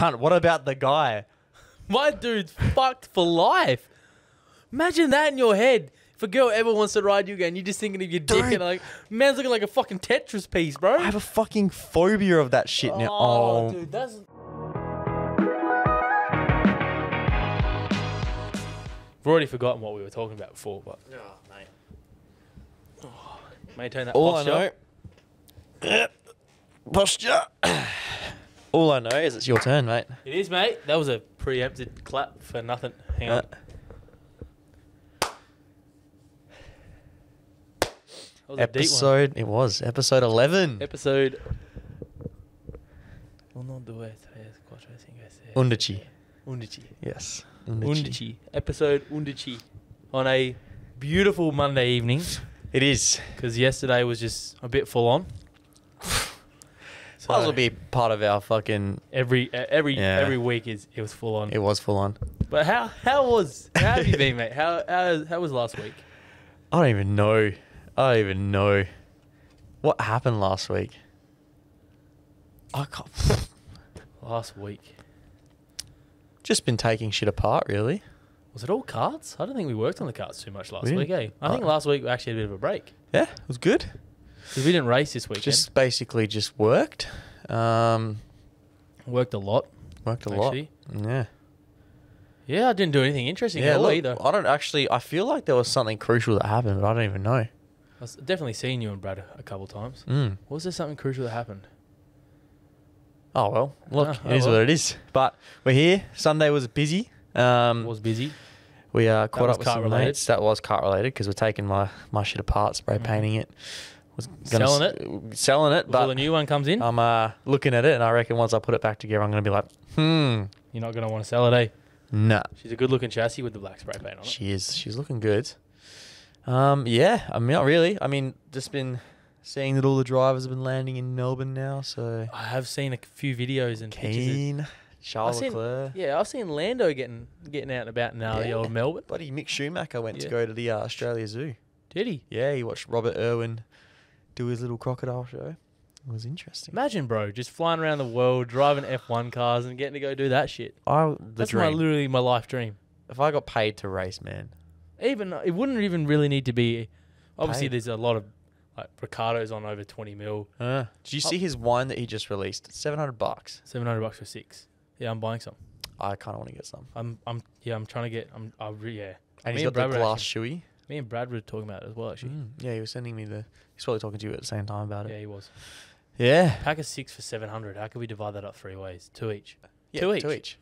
Cunt, what about the guy? My dude's fucked for life. Imagine that in your head. If a girl ever wants to ride you again, you're just thinking of your dick and like, man's looking like a fucking Tetris piece, bro. I have a fucking phobia of that shit now. Oh, dude, that's... We've already forgotten what we were talking about before, but... Oh, mate. Oh, maintain that All posture. I know... posture. All I know is it's your turn, mate. It is, mate. That was a preempted clap for nothing. Hang on. That was a deep one. It was. Episode 11. Episode... 11. Undici. Yes. Undici. Episode Undici. On a beautiful Monday evening. It is. Because yesterday was just a bit full on. So this will be part of our fucking... Every week it was full on. It was full on. But how have you been, mate? How was last week? I don't even know. What happened last week? I can't... Last week. Just been taking shit apart, really. Was it all cards? I don't think we worked on the cards too much last We week, didn't. I think last week we actually had a bit of a break. Yeah, it was good. Because we didn't race this weekend. Just basically just worked. Worked a lot. Actually. Yeah. Yeah, I didn't do anything interesting at all either. I feel like there was something crucial that happened, but I don't even know. I've definitely seen you and Brad a couple of times. Was there something crucial that happened? Oh, well. Look, it is what it is. But we're here. Sunday was busy. Was busy. We caught up with some related. mates. That was cart related because we're taking my shit apart, spray painting it. Selling it but before the new one comes in. I'm looking at it, and I reckon once I put it back together, I'm going to be like, You're not going to want to sell it, eh? Nah. She's a good looking chassis with the black spray paint on it. She is. She's looking good. Yeah, I mean, not really. I mean, just been seeing that all the drivers have been landing in Melbourne now, so... I have seen a few videos and pictures. Keen, Charles Leclerc. Yeah, I've seen Lando getting out and about now, the old Melbourne. Buddy, Mick Schumacher went to go to the Australia Zoo. Did he? Yeah, he watched Robert Irwin do his little crocodile show. It was interesting. Imagine, bro, just flying around the world, driving F1 cars and getting to go do that shit. That's literally my life dream. If I got paid to race, man. It wouldn't even really need to be... Obviously, there's a lot of... Like, Ricardo's on over 20 mil. Did you see his wine that he just released? It's $700. $700 for 6. Yeah, I'm buying some. I kind of want to get some. I'm trying to get... yeah. And he's got the glass shoey. Me and Brad were talking about it as well, actually. Yeah, he was sending me he's probably talking to you at the same time about it. Yeah, he was. Yeah. Pack of 6 for 700. How could we divide that up 3 ways? 2 each. Yeah, 2 each. 2 each.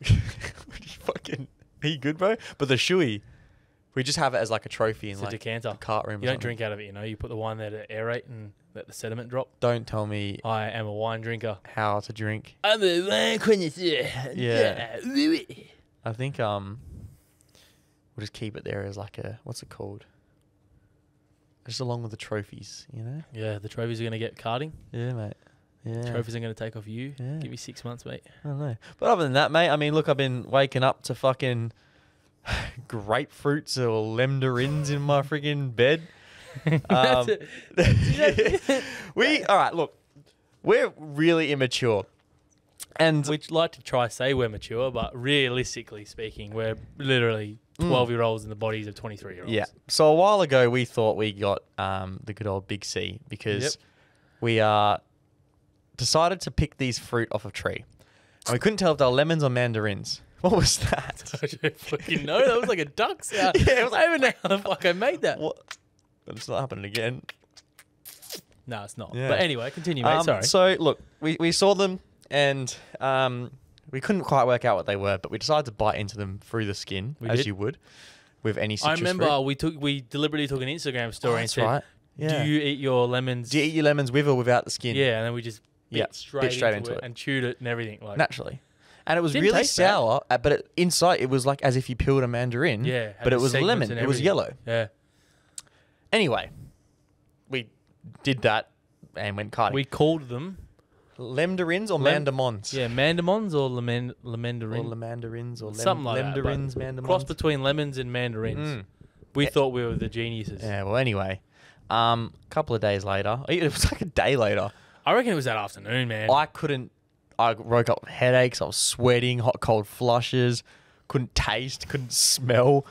Are you good, bro? But the shoey, we just have it as like a trophy in it's a decanter. the cart room. You don't drink out of it, you know. You put the wine there to aerate and let the sediment drop. Don't tell me I am a wine drinker. how to drink. I'm a wine connoisseur. Yeah. I think we'll just keep it there as like a, what's it called? Just along with the trophies, you know? Yeah, the trophies are going to get karting. Yeah, mate. Yeah. Trophies are going to take off you. Yeah. Give me 6 months, mate. I don't know. But other than that, mate, I mean, look, I've been waking up to fucking grapefruits or lemdarins in my freaking bed. All right, look, we're really immature. And we'd like to try say we're mature, but realistically speaking, we're literally 12-year-olds in the bodies of 23-year-olds. Yeah. So a while ago, we thought we got the good old Big C because we decided to pick these fruit off a tree. And we couldn't tell if they were lemons or mandarins. What was that? I don't fucking know. That was like a duck sound. Yeah, it was like, I don't even know how the fuck I made that. What? But it's not happening again. No, it's not. Yeah. But anyway, continue, mate. Sorry. So, look, we saw them and we couldn't quite work out what they were, but we decided to bite into them through the skin, you would, with any citrus I remember fruit. we deliberately took an Instagram story and said, right. Yeah. do you eat your lemons? Do you eat your lemons with or without the skin? Yeah, and then we just bit straight into it and chewed it and everything. Like naturally. And it was really sour, but inside it was like as if you peeled a mandarin. Yeah. But it was lemon. It was yellow. Yeah. Anyway, we did that and went karting. We called them... Lemdarins or mandamons? Yeah, mandamons or lemandarin. Or lemandarins or something like lemdarins, that. mandamons. Cross between lemons and mandarins. We thought we were the geniuses. Yeah, well, anyway, a couple of days later, it was like a day later. I reckon it was that afternoon, man. I couldn't I woke up with headaches. I was sweating, hot, cold flushes. Couldn't taste, couldn't smell.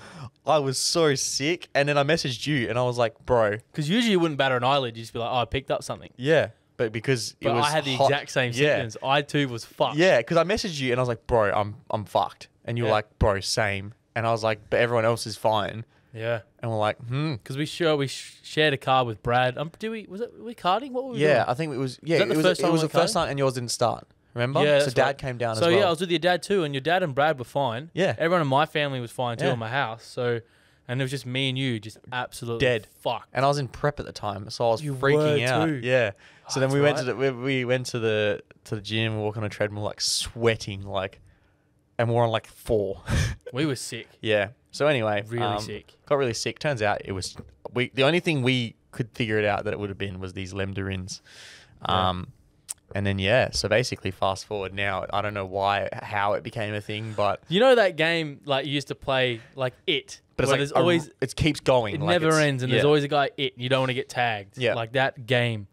I was so sick. And then I messaged you and I was like, bro. Because usually you wouldn't batter an eyelid. You'd just be like, oh, I picked up something. Yeah. But because it was I had the hot, exact same symptoms. I too was fucked. Yeah, because I messaged you and I was like, bro, I'm fucked. And you were like, bro, same. And I was like, but everyone else is fine. Yeah. And we're like, Because we shared a car with Brad. Was we karting? What were we doing? I think it was. Yeah, Was that it was the first time and yours didn't start. Remember? Yeah, so Dad came down as So well. yeah, I was with your dad too, and your dad and Brad were fine. Yeah. Everyone in my family was fine too Yeah. in my house. So, and it was just me and you, just absolutely Dead. fucked. And I was in prep at the time, so I was You freaking were out. too. Yeah. So then that's we went right. we went to the gym, walking on a treadmill, like sweating, like, and we're on like 4. We were sick. Yeah. So anyway, Really sick. Got really sick. Turns out it was the only thing we could figure it out that it would have been was these lemdarins. And then so basically fast forward now, I don't know how it became a thing, but You know that game like you used to play like it, but it's where like there's always it keeps going. it like never it's- ends, and there's always a guy it. And you don't want to get tagged. Yeah. Like that game.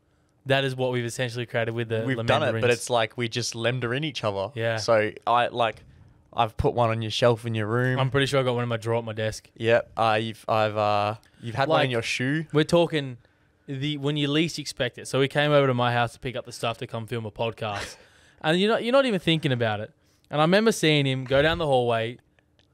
That is what we've essentially created with the. We've done it, but Lemandarins. it's like we just lemdarin each other. Yeah. So I've put one on your shelf in your room. I'm pretty sure I got one in my drawer at my desk. Yep. You've had one in your shoe. We're talking when you least expect it. So we came over to my house to pick up the stuff to come film a podcast, and you're not even thinking about it. And I remember seeing him go down the hallway.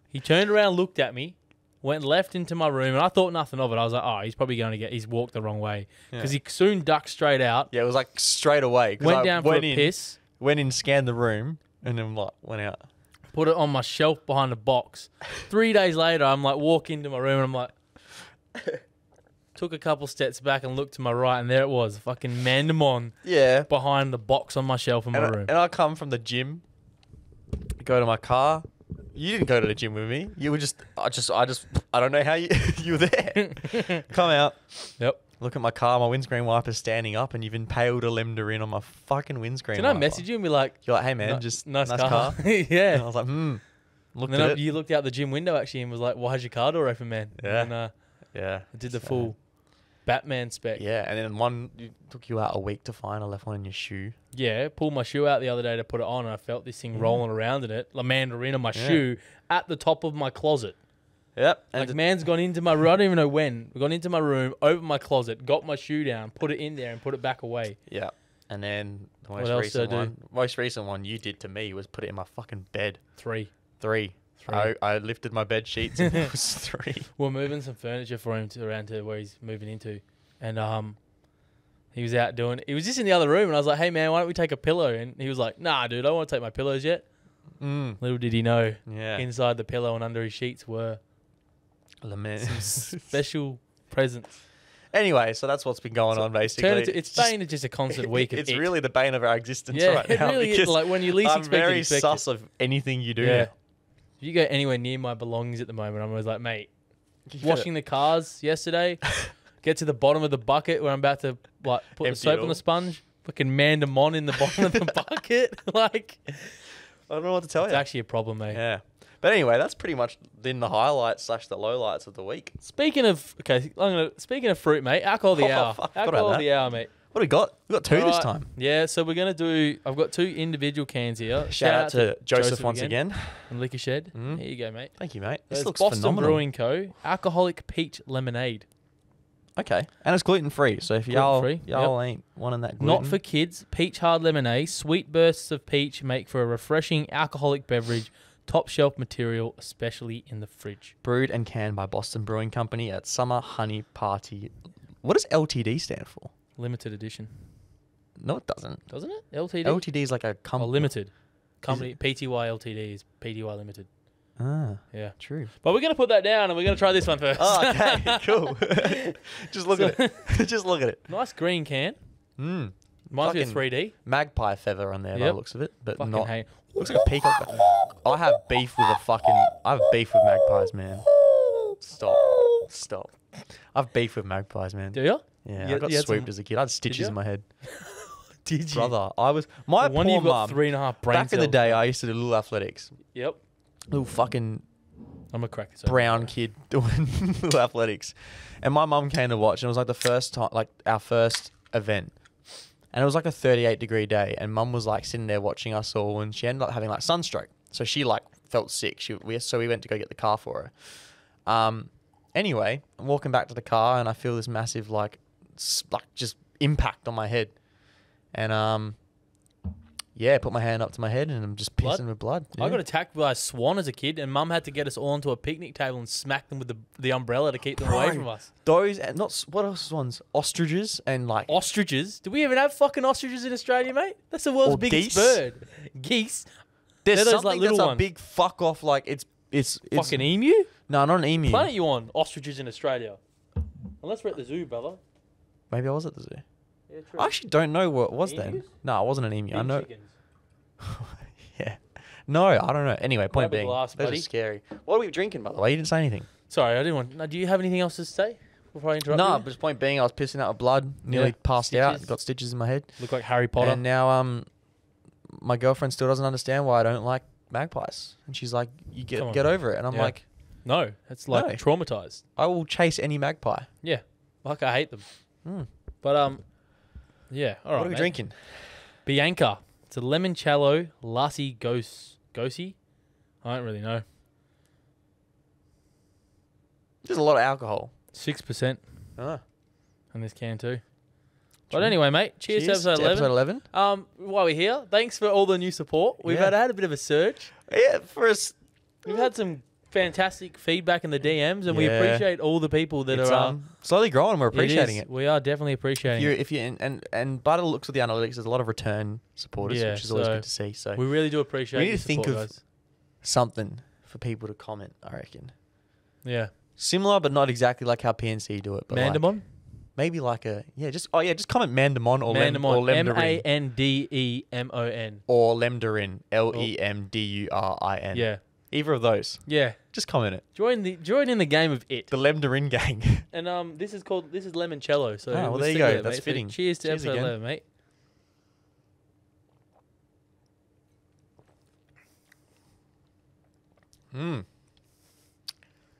He turned around, looked at me, went left into my room, and I thought nothing of it. I was like, oh, he's probably he's walked the wrong way because he soon ducked straight out. Yeah, it was like straight away. 'Cause Went I down for a piss. Went in, scanned the room, and then went out. Put it on my shelf behind a box. 3 days later, I'm like, walk into my room and I'm like, took a couple steps back and looked to my right, and there it was, fucking Mandamon Yeah. behind the box on my shelf in my room. And I come from the gym, go to my car. You didn't go to the gym with me. You were I don't know how you were there. Come out. Yep. Look at my car. My windscreen wiper's standing up, and you've impaled a lemdarin on my fucking windscreen. Didn't I wiper. message you and be like, You're like, hey man, just nice nice car. car. And I Yeah. was like, Looked And at then it. you looked out the gym window actually and was like, why's your car door open, man? Yeah. And Yeah. I did the So- full Batman spec. Yeah, and then one took you out a week to find. I left one in your shoe. Yeah, pulled my shoe out the other day to put it on, and I felt this thing rolling around in it. La mandarin on my shoe at the top of my closet. Yep. Like, And man's gone into my room. I don't even know when. Gone into my room, opened my closet, got my shoe down, put it in there, and put it back away. yeah. And then the What else did I do? most recent one you did to me was put it in my fucking bed. 3. 3. I lifted my bed sheets and it was 3. We're moving some furniture for him around to where he's moving into, and he was out doing. He was just in the other room, and I was like, "Hey man, why don't we take a pillow?" And he was like, "Nah, dude, I don't want to take my pillows yet." Little did he know, Yeah. inside the pillow and under his sheets were Lament. special presents. Anyway, so that's what's been going on basically. It's been just a constant week of It's it. really the bane of our existence Yeah, right it now. really is. because Like, when you least I'm expect it, very expect sus of anything you do. Yeah. now. If you go anywhere near my belongings at the moment, I'm always like, mate, You gotta- washing the cars yesterday, get to the bottom of the bucket where I'm about to like put the Empty soap it on the all. sponge, fucking man them on in the bottom of the bucket. Like, I don't know what to tell it's you. actually a problem, mate. Yeah. But anyway, that's pretty much then the highlights / the lowlights of the week. Speaking of speaking of fruit, mate, alcohol of the Oh, hour. fuck, forgot Alcohol about of the hour, mate. What do we got? We got 2 this Alright, time. Yeah, so we're gonna do. I've got 2 individual cans here. Shout out to Joseph once again. and Liquor Shed. Mm. Here you go, mate. Thank you, mate. This This looks Boston phenomenal. Brewing Co. Alcoholic peach lemonade. Okay, and it's gluten free. So if y'all Gluten-free, ain't wanting that gluten, Not for kids. Peach hard lemonade. Sweet bursts of peach make for a refreshing alcoholic beverage. Top shelf material, especially in the fridge. brewed and canned by Boston Brewing Company at Summer Honey Party. What does LTD stand for? Limited edition, No, it doesn't. doesn't it? LTD. LTD is like a Oh, company. limited. Company PTY LTD is PTY Limited. Ah, Yeah. true. But we're gonna put that down and we're gonna try this one first. Oh, okay, cool. Just look at it. Just look at it. Nice green can. Mm. Reminds me of Fucking 3D. Magpie feather on there by the Yep. looks of it, but Fucking not. hate. Looks like a peacock. I have beef with magpies, man. Stop. I have beef with magpies, man. Do you? Yeah, You- I got you had swooped some- as a kid. I had stitches you? in my head. Did you? Brother, I was my No wonder poor you've got mum. 3.5 brain Back in the cells. day, I used to do little athletics. Yep. Little fucking I'm gonna crack this open. brown kid doing little athletics, and my mum came to watch, and it was like the first time, like our first event, And it was like a 38-degree day, and Mum was like sitting there watching us all, and she ended up having like sunstroke. So she like felt sick. So we went to go get the car for her. Anyway, I'm walking back to the car, and I feel this massive like just impact on my head, and yeah, put my hand up to my head, and I'm just pissing with blood. Yeah. I got attacked by a swan as a kid, and Mum had to get us all onto a picnic table and smack them with the umbrella to keep them away from us. Those and not what else ones? Ostriches and like Ostriches? Do we even have fucking ostriches in Australia, mate? That's the world's biggest bird. Geese. There's those, something like, little that's ones. a big fuck off. Like it's Fucking emu? No, not an emu. Planet you on? Ostriches in Australia. Unless we're at the zoo, brother. Maybe I was at the zoo. Yeah, true. I actually don't know what it was then. Emus? No, it wasn't an emu. I Big know. chickens. Yeah. No, I don't know. Anyway, point Grab a being, glass, those are buddy. scary. What are we drinking, by the way? You didn't say anything. Sorry, I didn't want... No, do you have anything else to say before I interrupt No, you? but just point being, I was pissing out of blood, nearly Yeah. passed out, Stitches. got stitches in my head. Look like Harry Potter. And now my girlfriend still doesn't understand why I don't like magpies. And she's like, you Come on. get over it. And I'm Yeah. like, No, it's like No. traumatized. I will chase any magpie. Yeah. Like I hate them. Mm. But, yeah. All right, What are we mate. drinking? Bianca. It's a limoncello lassi gosi. I don't really know. There's a lot of alcohol. 6% Ah. on this can too. But True. anyway, mate. Cheers to episode 11. Episode 11. While we're here, thanks for all the new support. We've Yeah. had a bit of a surge. Yeah, for us. We've had some fantastic feedback in the DMs, and we Yeah. appreciate all the people that It's are slowly growing. We're appreciating it. We are definitely appreciating it. If you and by the looks of the analytics, there's a lot of return supporters, Yeah, which is always so good to see. So We really do appreciate We need your to think support, of- guys. something for people to comment, I reckon. Yeah. Similar, but not exactly like how PNC do it. But like, Mandamon? maybe like just comment Mandamon or Mandamon. Lemdarin. Mandemon. Or Lemdarin. Lemdurin. Yeah. Either of those. Yeah. Just comment it. Join in the game of it. The Lemdarin gang. And this is limoncello. So well, we'll there you stick go. with it, That's mate. So fitting. cheers to Cheers episode again. 11, mate.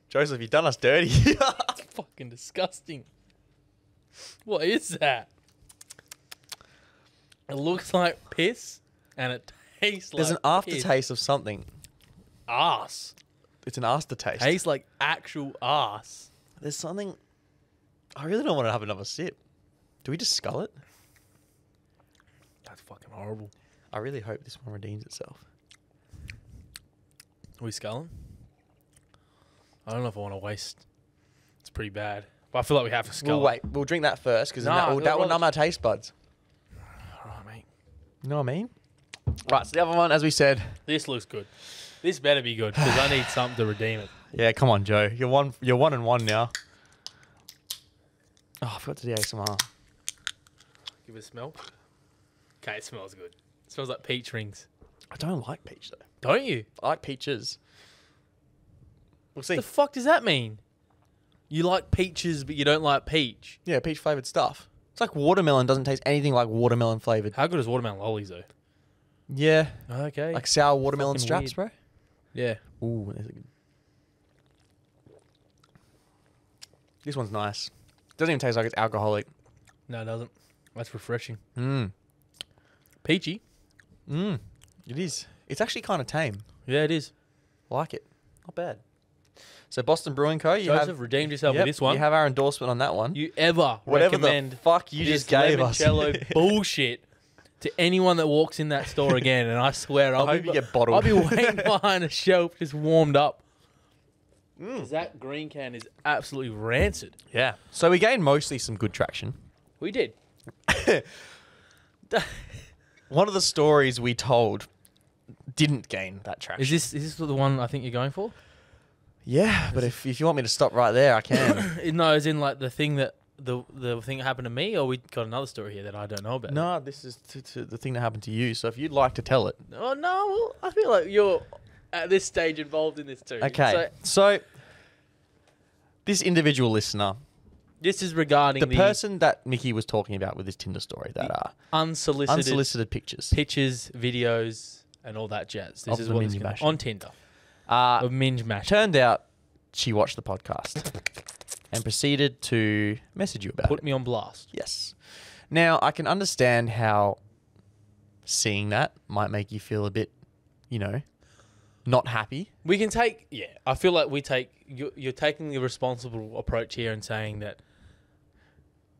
Joseph, you've done us dirty. It's fucking disgusting. What is that? It looks like piss, and it tastes There's like an aftertaste of something. ass. It's an aftertaste. Tastes like actual ass. There's something. I really don't want to have another sip. Do we just scull it? That's fucking horrible. I really hope this one redeems itself. Are we sculling? I don't know if I want to waste. It's pretty bad. But I feel like we have to scull. We'll wait. We'll drink that first because Nah, that will I'd numb our taste buds. Alright, mate. You know what I mean? Right. So the other one, as we said. This looks good. This better be good because I need something to redeem it. Yeah, come on, Joe. You're 1-1 now. Oh, I forgot to do ASMR. Give it a smell. Okay, it smells good. It smells like peach rings. I don't like peach though. Don't you? I like peaches. We'll see. What the fuck does that mean? You like peaches, but you don't like peach. Yeah, peach flavored stuff. It's like watermelon doesn't taste anything like watermelon flavored. How good is watermelon lollies though? Yeah, Okay. like sour watermelon Fucking straps, weird. bro. Yeah. Ooh, this one's nice. Doesn't even taste like it's alcoholic. No, it doesn't. That's refreshing. Mmm. Peachy. Mmm. It is. It's actually kind of tame. Yeah, it is. I like it. Not bad. So Boston Brewing Co. You Joseph have redeemed yourself yep, with this one. You have our endorsement on that one. You ever Whatever recommend the fuck you this just gave us. limoncello bullshit to anyone that walks in that store again, and I swear I'll hope you get bottled. I'll be waiting behind a shelf just warmed up. Because that green can is absolutely rancid. Yeah. So we gained mostly some good traction. We did. One of the stories we told didn't gain that traction. Is this the one I think you're going for? Yeah, but if you want me to stop right there, I can. No, as in like the thing that the thing that happened to me, or we got another story here that I don't know about. No, this is to the thing that happened to you. So if you'd like to tell it. Oh no, well, I feel like you're at this stage involved in this too. Okay. So this individual listener, this is regarding the person that Mickey was talking about with this Tinder story, that are unsolicited pictures. pictures, videos, and all that jazz. This Of is the what minge is mashing. on Tinder. Of minge mash. Turned out she watched the podcast and proceeded to message you about Put it. me on blast. Yes. Now, I can understand how seeing that might make you feel a bit, not happy. We can take, I feel like you're taking the responsible approach here and saying that.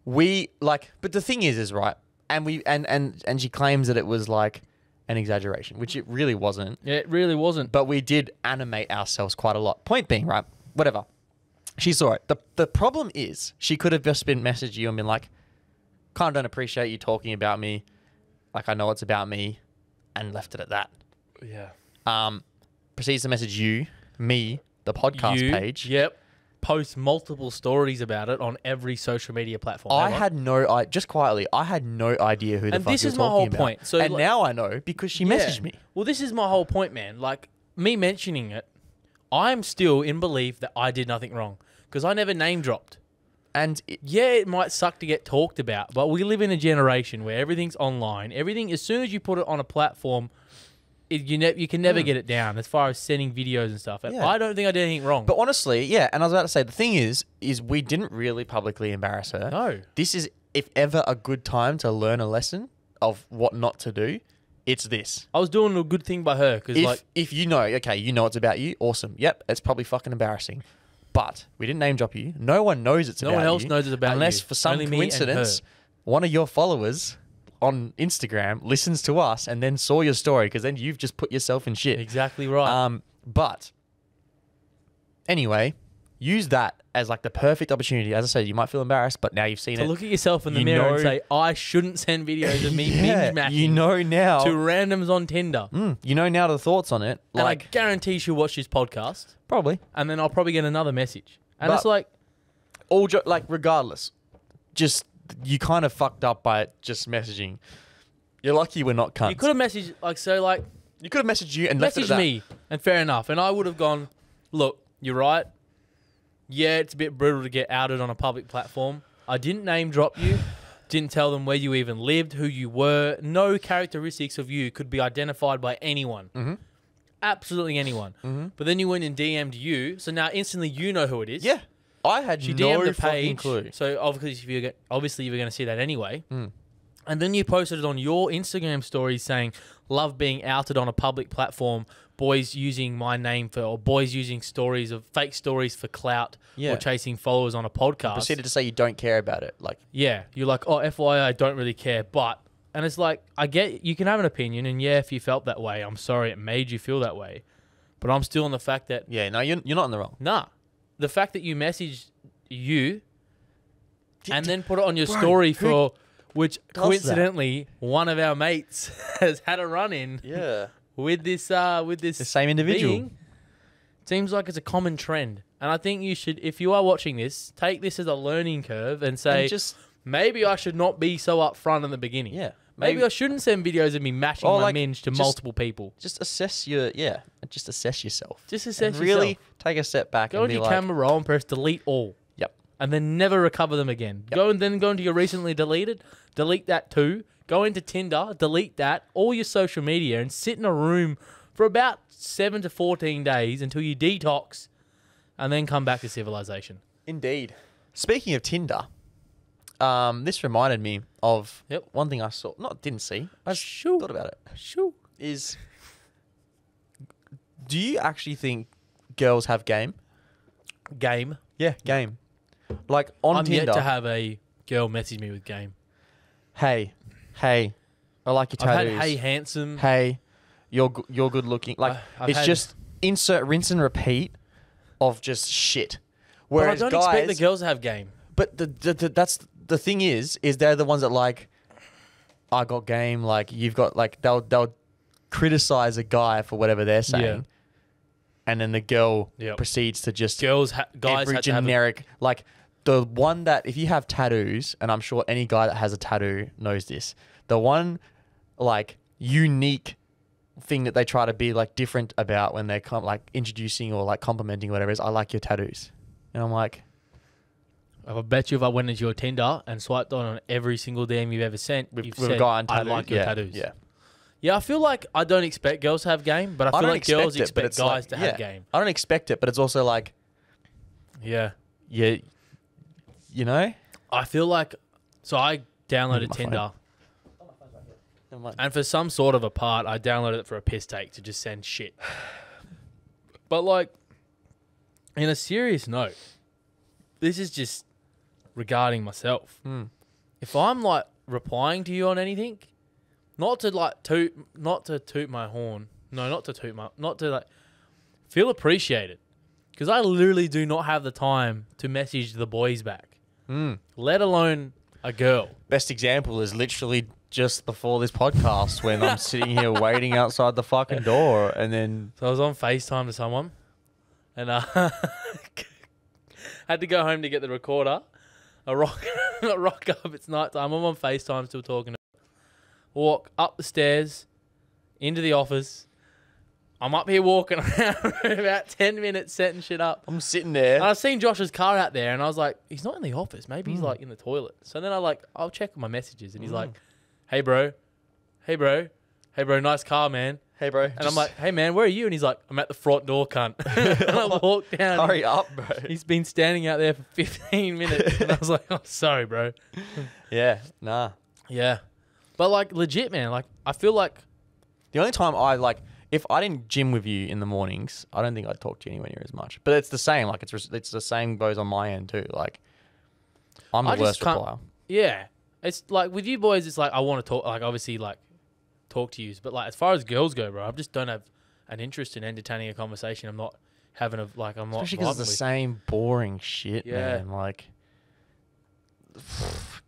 But the thing is right, and she claims that it was like an exaggeration, which it really wasn't. Yeah, it really wasn't. But we did animate ourselves quite a lot. Point being, right, whatever. She saw it. The problem is she could have just been messaged you and been like, kind of don't appreciate you talking about me. Like, I know it's about me, and left it at that. Yeah. Proceeds to message me, the podcast page. Yep. Post multiple stories about it on every social media platform. I had no idea who the fuck you were talking about. And this is my whole point. So, and now I know because she messaged me. Well, this is my whole point, man. Like, me mentioning it, I'm still in belief that I did nothing wrong because I never name dropped. And it might suck to get talked about, but we live in a generation where everything's online. Everything, as soon as you put it on a platform, you can never get it down as far as sending videos and stuff. And I don't think I did anything wrong. But honestly, and I was about to say, the thing is we didn't really publicly embarrass her. No. This is, if ever, a good time to learn a lesson of what not to do. It's this. I was doing a good thing by her because, if you know it's about you, awesome. Yep, it's probably fucking embarrassing. But we didn't name drop you. No one knows it's about you. No one else knows it's about you. Unless for some coincidence, one of your followers on Instagram listens to us and then saw your story because then you've just put yourself in shit. Exactly right. But anyway, use that as like the perfect opportunity. As I said, you might feel embarrassed, but now you've seen it. To look at yourself in the mirror and say, I shouldn't send videos of me binge matching. You know now. To randoms on Tinder. You know now the thoughts on it. And I guarantee she'll watch this podcast. Probably. And then I'll probably get another message. And it's like... regardless, just... You kind of fucked up by just messaging. You're lucky we're not cunts. You could have messaged, You could have messaged you and left it at that. Messaged me, and fair enough. And I would have gone, look, you're right. Yeah, it's a bit brutal to get outed on a public platform. I didn't name drop you. Didn't tell them where you even lived, who you were. No characteristics of you could be identified by anyone. Mm-hmm. Absolutely anyone. Mm-hmm. But then you went and DM'd you, so now instantly you know who it is. Yeah. I had she no DM'd the fucking page, clue. so obviously you were going to see that anyway. And then you posted it on your Instagram story saying, love being outed on a public platform, boys using my name or boys using fake stories for clout or chasing followers on a podcast. You proceeded to say you don't care about it. You're like, oh, FYI, I don't really care, but... And it's like, I get, you can have an opinion, and if you felt that way, I'm sorry it made you feel that way. But I'm still on the fact that... Yeah, no, you're not in the wrong. Nah. The fact that you messaged you and then put it on your story which coincidentally one of our mates has had a run-in with this the same individual. Being, seems like it's a common trend. And I think you should, if you are watching this, take this as a learning curve and say, maybe I should not be so upfront in the beginning. Yeah. Maybe I shouldn't send videos of me matching my minge to multiple people. Just assess yourself. Just assess and yourself. Really take a step back go and be into your camera roll and press delete all. Yep. And then never recover them again. Yep. Go into your recently deleted, delete that too. Go into Tinder, delete that, all your social media, and sit in a room for about 7 to 14 days until you detox, and then come back to civilization. Indeed. Speaking of Tinder, this reminded me of one thing I saw. Didn't see. I thought about it. Is, do you actually think girls have game? Game? Yeah, game. Like on I'm Tinder. yet to have a girl message me with game. Hey, I like your tattoos. I've had hey handsome. Hey, you're good looking. Like it's just insert rinse and repeat of just shit. Whereas but I don't expect the girls to have game. But that's the thing is they're the ones that like, I got game. Like you've got they'll criticize a guy for whatever they're saying, and then the girl proceeds to just guys every generic like the one that if you have tattoos, and I'm sure any guy that has a tattoo knows this, the one like unique thing that they try to be like different about when they're like introducing or like complimenting or whatever is I like your tattoos, and I'm like. I bet you if I went into your Tinder and swiped on every single DM you've ever sent, you've said, I like your tattoos. Yeah, I feel like I don't expect girls to have game, but I feel like girls expect guys to have game. I don't expect it, but it's also like... Yeah, you know? I feel like... So I downloaded My Tinder. Never mind. And for some sort of a part, I downloaded it for a piss take to just send shit. But like, in a serious note, this is just regarding myself. If I'm like replying to you on anything, not to toot my horn. No, not to like feel appreciated. Because I literally do not have the time to message the boys back. Let alone a girl. Best example is literally just before this podcast when I'm sitting here waiting outside the fucking door, and then So I was on FaceTime to someone, and had to go home to get the recorder. I rock up. It's night time. I'm on FaceTime still talking. Walk up the stairs into the office. I'm up here walking around for about 10 minutes setting shit up. I'm sitting there. And I've seen Josh's car out there, and I was like, he's not in the office. Maybe he's like in the toilet. So then I'll check my messages, and he's like, hey bro, nice car, man. Hey bro. And I'm like, hey man, where are you? And he's like, I'm at the front door, cunt. And I walked down. Hurry up, bro. He's been standing out there for 15 minutes. And I was like, oh, sorry, bro. Yeah, nah. Yeah. But like legit, man, like I feel like The only time if I didn't gym with you in the mornings, I don't think I'd talk to you anywhere near as much. But it's the same. Like it's the same goes on my end too. Like I'm the worst replier. Yeah. It's like with you boys, it's like I want to talk, like obviously like talk to you. But like as far as girls go, bro, I just don't have an interest in entertaining a conversation. I'm not having a, like I'm not. Especially because it's the same boring shit, man. Like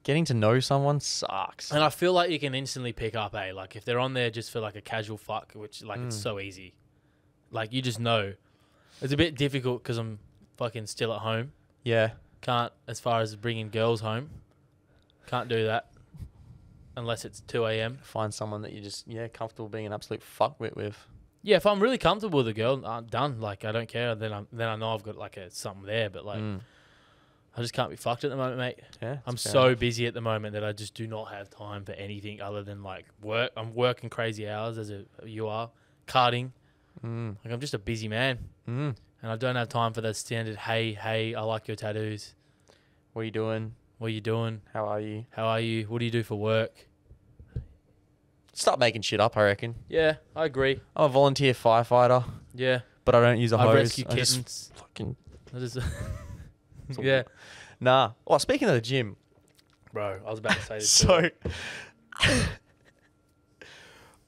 getting to know someone sucks. And I feel like you can instantly pick up, like if they're on there just for like a casual fuck, which like it's so easy. Like you just know. It's a bit difficult because I'm fucking still at home. Yeah. Can't, as far as bringing girls home. Can't do that unless it's 2 a.m. Find someone that you just comfortable being an absolute fuckwit with. Yeah, if I'm really comfortable with a girl, I'm done. Like I don't care. Then I know I've got like something there. But like I just can't be fucked at the moment, mate. Yeah, I'm so busy at the moment that I just do not have time for anything other than like work. I'm working crazy hours you are, karting. Like I'm just a busy man, and I don't have time for that standard. Hey, I like your tattoos. What are you doing? What are you doing? How are you? What do you do for work? Start making shit up, I reckon. Yeah, I agree. I'm a volunteer firefighter. Yeah, but I don't use a hose. I rescue kittens. Yeah. Nah. Well, speaking of the gym, bro, I was about to say this. So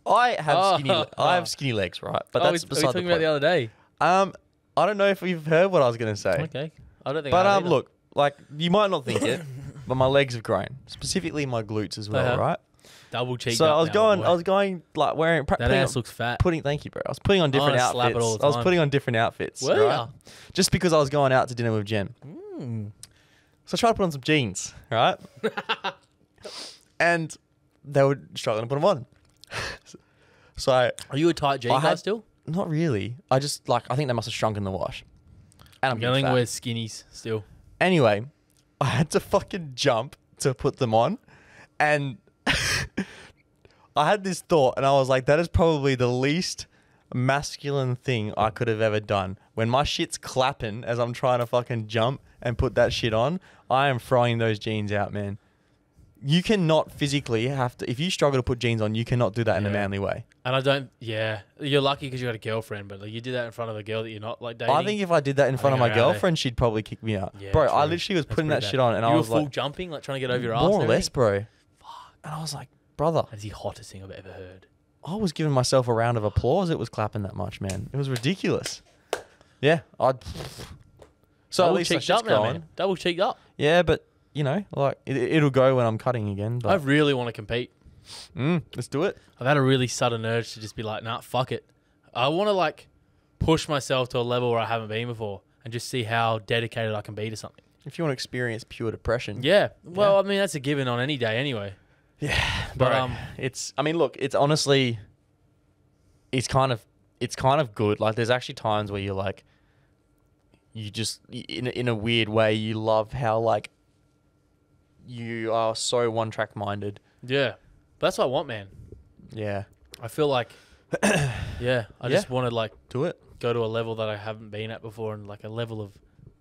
I have skinny legs, right? But that's beside the point. We talking about the other day. I don't know if you've heard what I was going to say. Okay. I don't think. But look, like you might not think it, but my legs have grown, specifically my glutes as well, right? Double cheek. So I was going like wearing. That ass looks fat. Thank you, bro. I was putting on different outfits. I was putting on different outfits, right? Just because I was going out to dinner with Jen. So I tried to put on some jeans, right? And they were struggling to put them on. So are you a tight jean guy still? Not really. I just I think they must have shrunk in the wash. And I'm going to wear skinnies still. Anyway, I had to fucking jump to put them on, and I had this thought, and I was like, that is probably the least masculine thing I could have ever done. When my shit's clapping as I'm trying to fucking jump and put that shit on, I am throwing those jeans out, man. You cannot physically have to, if you struggle to put jeans on, you cannot do that in a manly way. And you're lucky because you got a girlfriend, but like you did that in front of a girl that you're not like dating. I think if I did that in front of my girlfriend, she'd probably kick me out. Yeah, bro, true. I literally was putting that shit on, and I was like, full jumping, like trying to get over your ass. More or less, bro. Fuck. And I was like, brother. That's the hottest thing I've ever heard. I was giving myself a round of applause. It was clapping that much, man. It was ridiculous. Yeah, So double at least cheeked up now, man. Double cheeked up. Yeah, but you know, like it'll go when I'm cutting again. But I really want to compete. Let's do it. I've had a really sudden urge to just be like, nah, fuck it. I want to like push myself to a level where I haven't been before and just see how dedicated I can be to something. If you want to experience pure depression. Yeah. Well, I mean, that's a given on any day anyway. Yeah. But look, it's honestly, it's kind of good. Like there's actually times where you're like, you just, in a weird way, you love how like, you are so one-track minded. Yeah. But that's what I want, man. Yeah. I feel like, I just want to like do it. Go to a level that I haven't been at before and like a level of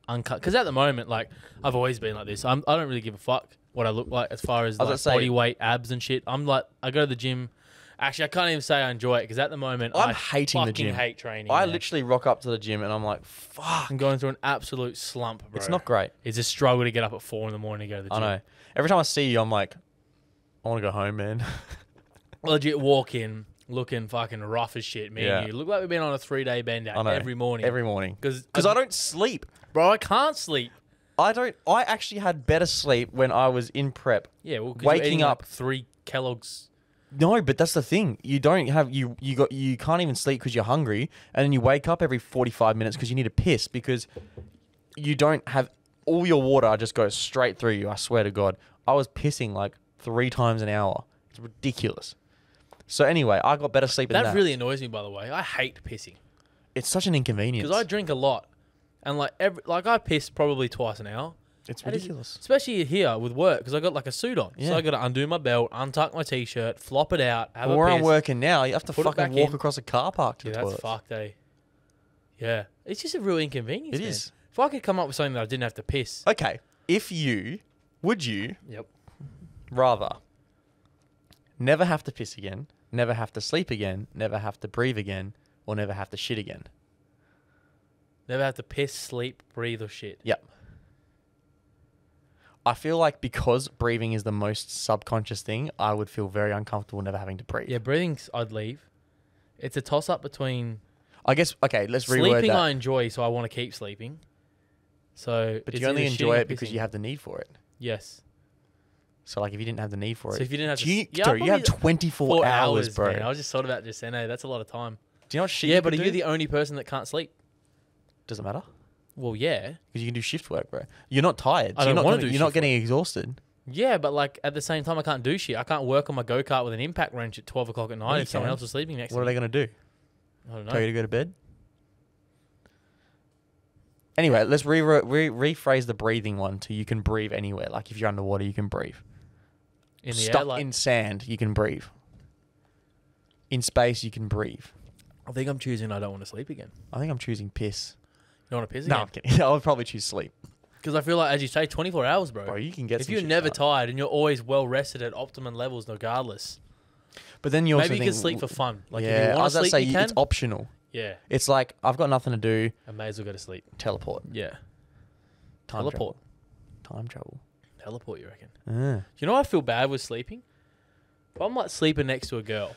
uncut. Because at the moment, like I've always been like this. I don't really give a fuck. what I look like as far as I was like gonna say- body weight, abs and shit. I'm like, I go to the gym. Actually, I can't even say I enjoy it because at the moment I'm I hating the fucking gym. hate training. I man. literally rock up to the gym and I'm like, fuck. I'm going through an absolute slump, bro. It's not great. It's a struggle to get up at 4 in the morning to go to the I gym. know. Every time I see you, I'm like, I want to go home, man. Legit walk in, looking fucking rough as shit. Me Yeah. and you look like we've been on a 3-day bend I out know. every morning. Every morning. Because I don't sleep. bro, I can't sleep. I actually had better sleep when I was in prep. Yeah, well, 'cause Waking you're eating up- like 3 Kellogg's. No, but that's the thing. You don't have you can't even sleep because you're hungry, and then you wake up every 45 minutes because you need to piss because you don't have all your water just goes straight through you. I swear to God, I was pissing like 3 times an hour. It's ridiculous. So anyway, I got better sleep than That that. really annoys me, by the way. I hate pissing It's such an inconvenience. because I drink a lot, and like I piss probably twice an hour. It's That is- ridiculous. Especially here with work because I got like a suit on, Yeah. so I got to undo my belt, untuck my t-shirt, flop it out, have Where a I'm piss. working now, you have to Put it fucking back walk in. across a car park to Yeah, the that's toilet. fucked, eh? Yeah, it's just a real inconvenience. It man. is. If I could come up with something that I didn't have to piss. Okay, would you Yep. rather never have to piss again, never have to sleep again, never have to breathe again, or never have to shit again? Never have to piss, sleep, breathe, or shit. Yep. I feel like because breathing is the most subconscious thing, I would feel very uncomfortable never having to breathe. Yeah, breathing's I'd leave. It's a toss up between I guess, okay, let's reword sleeping. that. I enjoy, so I want to keep sleeping. So, But it's you only either enjoy shitting or it because pissing. you have the need for it. Yes. So, like, if you didn't have the need for it. So if you didn't have do to, you, yeah, dude, you have probably 24 4 hours, bro. Man. I was just thought about just saying, hey, that's a lot of time. Do you know what shit Yeah, you but could are you do? the only person that can't sleep? Doesn't matter. Well, yeah. Because you can do shift work, bro. You're not tired. I So don't wanna do You're not shift getting exhausted. Yeah, but like at the same time, I can't do shit. I can't work on my go-kart with an impact wrench at 12 o'clock at night you if someone can. else is sleeping next What are to they me. going to do? I don't know. Tell you to go to bed? Anyway, let's rephrase the breathing one to you can breathe anywhere. Like if you're underwater, you can breathe. In the Stuck air, like, in sand, you can breathe. In space, you can breathe. I think I'm choosing I don't want to sleep again. I think I'm choosing piss. You don't want to piss No, again? I'm kidding. I would probably choose sleep. Because I feel like, as you say, 24 hours, bro. Bro, you can get if some you're shit never done. tired and you're always well rested at optimum levels, regardless, But then you also maybe you think, can sleep for fun. Like yeah, if you I want was to about to sleep, say you can. it's optional. Yeah, It's like I've got nothing to do. I may as well go to sleep. Teleport. Yeah, Time teleport. travel. Time travel. Teleport, you reckon? Ah. You know what I feel bad with sleeping? If I'm like sleeping next to a girl,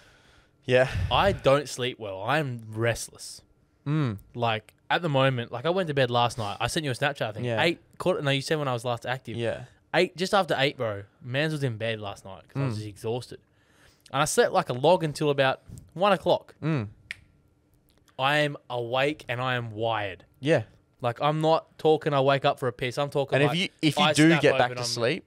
Yeah. I don't sleep well. I'm restless. Mm. Like at the moment, like I went to bed last night. I sent you a Snapchat. I think Yeah. No, you said when I was last active. Yeah. 8, just after 8, bro. Mans was in bed last night because I was Mm. just exhausted, and I slept like a log until about 1 o'clock. Mm. I am awake and I am wired. Yeah. Like I'm not talking. I wake up for a piss. I'm talking. And like, if you I do snap get back open, to I'm- sleep,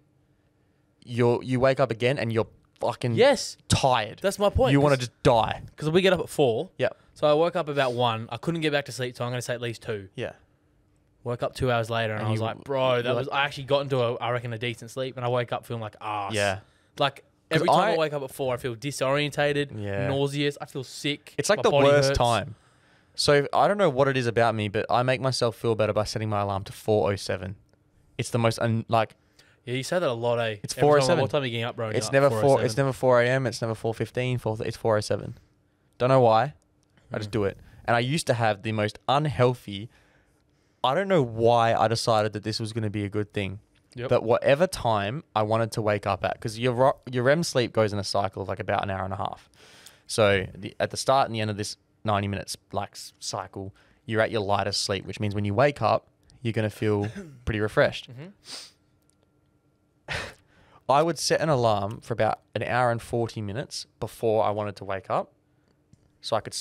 you wake up again and you're fucking yes, tired. that's my point. You want to just die. because we get up at 4. Yep. So I woke up about 1. I couldn't get back to sleep, so I'm going to say at least 2. Yeah. Woke up 2 hours later, and And I was you- like, bro, you're that was. like- I actually got into I reckon a decent sleep, and I woke up feeling like ass. Yeah. Like 'Cause every time I I- wake up at 4, I feel disorientated, Yeah. nauseous. I feel sick. It's like my the body worst hurts. time. So I don't know what it is about me, but I make myself feel better by setting my alarm to 4:07. It's the most Yeah, you say that a lot, eh? It's Every time, 4:07. What time are you getting up, bro? And it's you're never like, 4. It's never 4 a.m. It's never 4:15. It's 4:07. Don't know why. I just do it. And I used to have the most unhealthy. I don't know why I decided that this was going to be a good thing. Yep. But whatever time I wanted to wake up at, because your REM sleep goes in a cycle of like about an hour and a half. So at the start and the end of this 90 minutes like cycle, you're at your lightest sleep, which means when you wake up, you're going to feel pretty refreshed. I would set an alarm for about an hour and 40 minutes before I wanted to wake up. So I could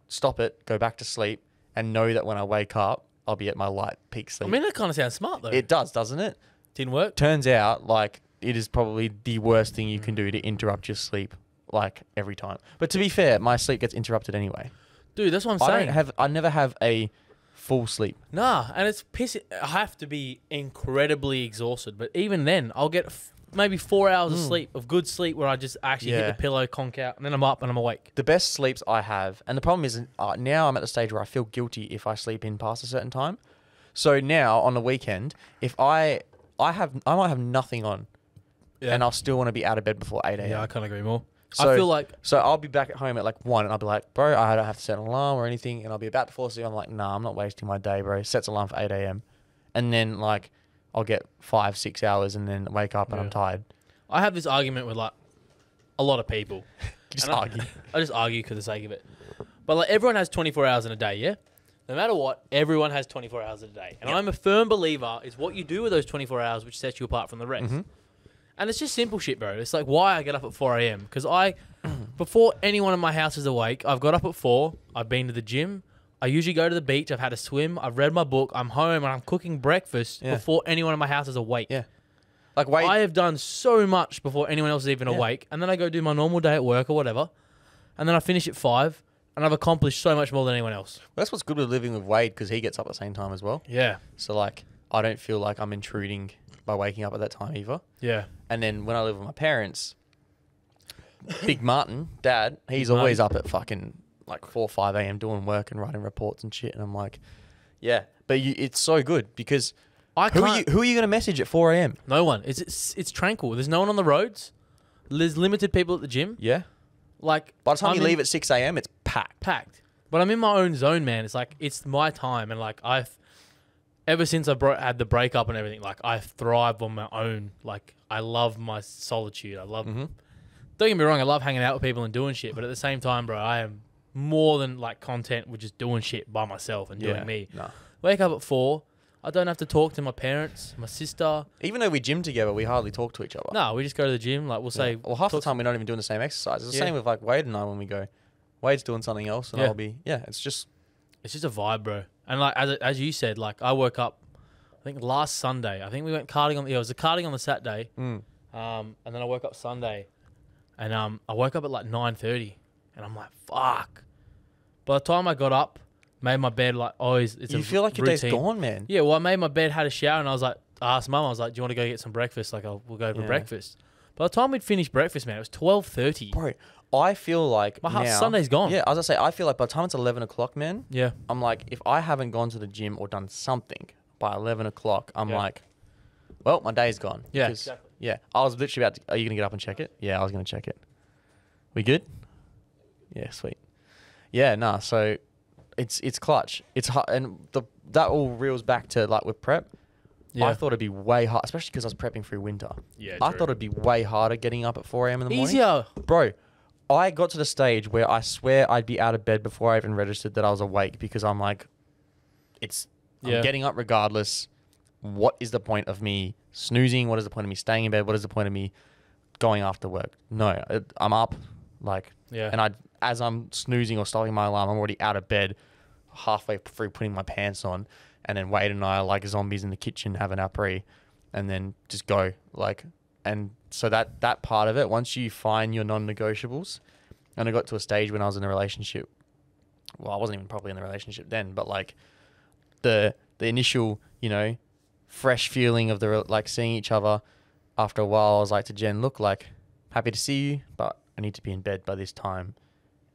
stop it, go back to sleep, and know that when I wake up, I'll be at my light peak I sleep. mean, that kind of sounds smart though. It does, doesn't it? Didn't work. Turns out, like, it is probably the worst thing you can do to interrupt your sleep, like, every time. But to be fair, my sleep gets interrupted anyway. Dude, that's what I'm saying. I never have a full sleep. Nah, and it's pissing. I have to be incredibly exhausted, but even then, I'll get maybe 4 hours of sleep, of good sleep, where I just actually hit Yeah. the pillow, conk out, and then I'm up and I'm awake. The best sleeps I have, and the problem is now I'm at the stage where I feel guilty if I sleep in past a certain time. So now on the weekend, if I might have nothing on, and I'll still want to be out of bed before 8 a.m. Yeah, I can't agree more. So, I feel like... So I'll be back at home at like 1 and I'll be like, bro, I don't have to set an alarm or anything. And I'll be about to fall asleep. I'm like, nah, I'm not wasting my day, bro. Sets alarm for 8 a.m. And then like I'll get 5-6 hours and then wake up and I'm tired. I have this argument with like a lot of people. Just argue. I just argue for the sake of it. But like everyone has 24 hours in a day, yeah? No matter what, everyone has 24 hours in a day. And I'm a firm believer it's what you do with those 24 hours which sets you apart from the rest. Mm-hmm. And it's just simple shit, bro. It's like why I get up at 4 a.m. Because before anyone in my house is awake, I've got up at 4. I've been to the gym. I usually go to the beach. I've had a swim. I've read my book. I'm home and I'm cooking breakfast before anyone in my house is awake. Yeah. Like wait. I have done so much before anyone else is even awake. And then I go do my normal day at work or whatever. And then I finish at 5. And I've accomplished so much more than anyone else. Well, that's what's good with living with Wade because he gets up at the same time as well. Yeah. So like I don't feel like I'm intruding by waking up at that time either. Yeah. And then when I live with my parents, Big Martin, Dad, he's always up at fucking like 4 or 5 a.m. doing work and writing reports and shit. And I'm like, yeah. But it's so good because who are you going to message at 4 a.m.? No one. It's tranquil. There's no one on the roads. There's limited people at the gym. Yeah. Like by the time you leave at 6 a.m., it's packed. But I'm in my own zone, man. It's like it's my time, and like ever since I had the breakup and everything, like I thrive on my own. Like I love my solitude. I love. Don't get me wrong. I love hanging out with people and doing shit. But at the same time, bro, I am more than like content with just doing shit by myself and doing me. No. Wake up at 4. I don't have to talk to my parents, my sister. Even though we gym together, we hardly talk to each other. No, we just go to the gym. Like we'll say. Well, half the time we're not even doing the same exercise. It's the same with like Wade and I when we go. Wade's doing something else, and I'll be it's just a vibe, bro. And like as you said, like I woke up, I think last Sunday. I think we went karting on. It was a karting on the Saturday, and then I woke up Sunday, and I woke up at like 9:30, and I'm like, fuck. By the time I got up, made my bed, like always, it's you feel like your day's gone, man. Yeah, well, I made my bed, had a shower, and I was like, I asked Mum, I was like, do you want to go get some breakfast? Like, we'll go for breakfast. By the time we'd finished breakfast, man, it was 12:30. Bro, I feel like Sunday's gone. Yeah, as I say, I feel like by the time it's 11 o'clock, man. Yeah. I'm like, if I haven't gone to the gym or done something by 11 o'clock, I'm like, well, my day's gone. Yeah, exactly. Yeah, I was literally about to. Are you gonna get up and check it? Yeah, I was gonna check it. We good? Yeah, sweet. Yeah, nah. So, it's clutch. It's hard, and that all reels back to like with prep. Yeah. I thought it'd be way hard, especially because I was prepping through winter. Yeah, I thought it'd be way harder getting up at 4 a.m. in the morning. Easier. Bro, I got to the stage where I swear I'd be out of bed before I even registered that I was awake because I'm like, I'm getting up regardless. What is the point of me snoozing? What is the point of me staying in bed? What is the point of me going after work? No, I'm up, and as I'm snoozing or starting my alarm, I'm already out of bed, halfway through putting my pants on. And then Wade and I are like zombies in the kitchen having our pre, and then just go and so that part of it. Once you find your non-negotiables, and I got to a stage when I was in a relationship. Well, I wasn't even probably in the relationship then, but like the initial, fresh feeling of seeing each other after a while. I was like to Jen, look, like happy to see you, but I need to be in bed by this time.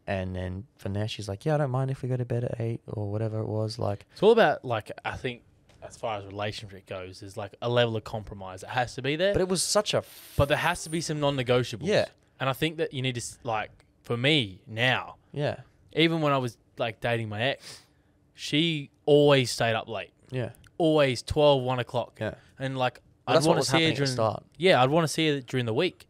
And then from there, she's like, yeah, I don't mind if we go to bed at 8 or whatever it was. Like, it's all about, I think, as far as relationship goes, there's like a level of compromise. It has to be there. But it was such a... But there has to be some non-negotiables. Yeah. And I think that you need to, for me now... Yeah. Even when I was, dating my ex, she always stayed up late. Yeah. Always 12, 1 o'clock. Yeah. And, I'd want to see her during... Start. Yeah, I'd want to see her during the week.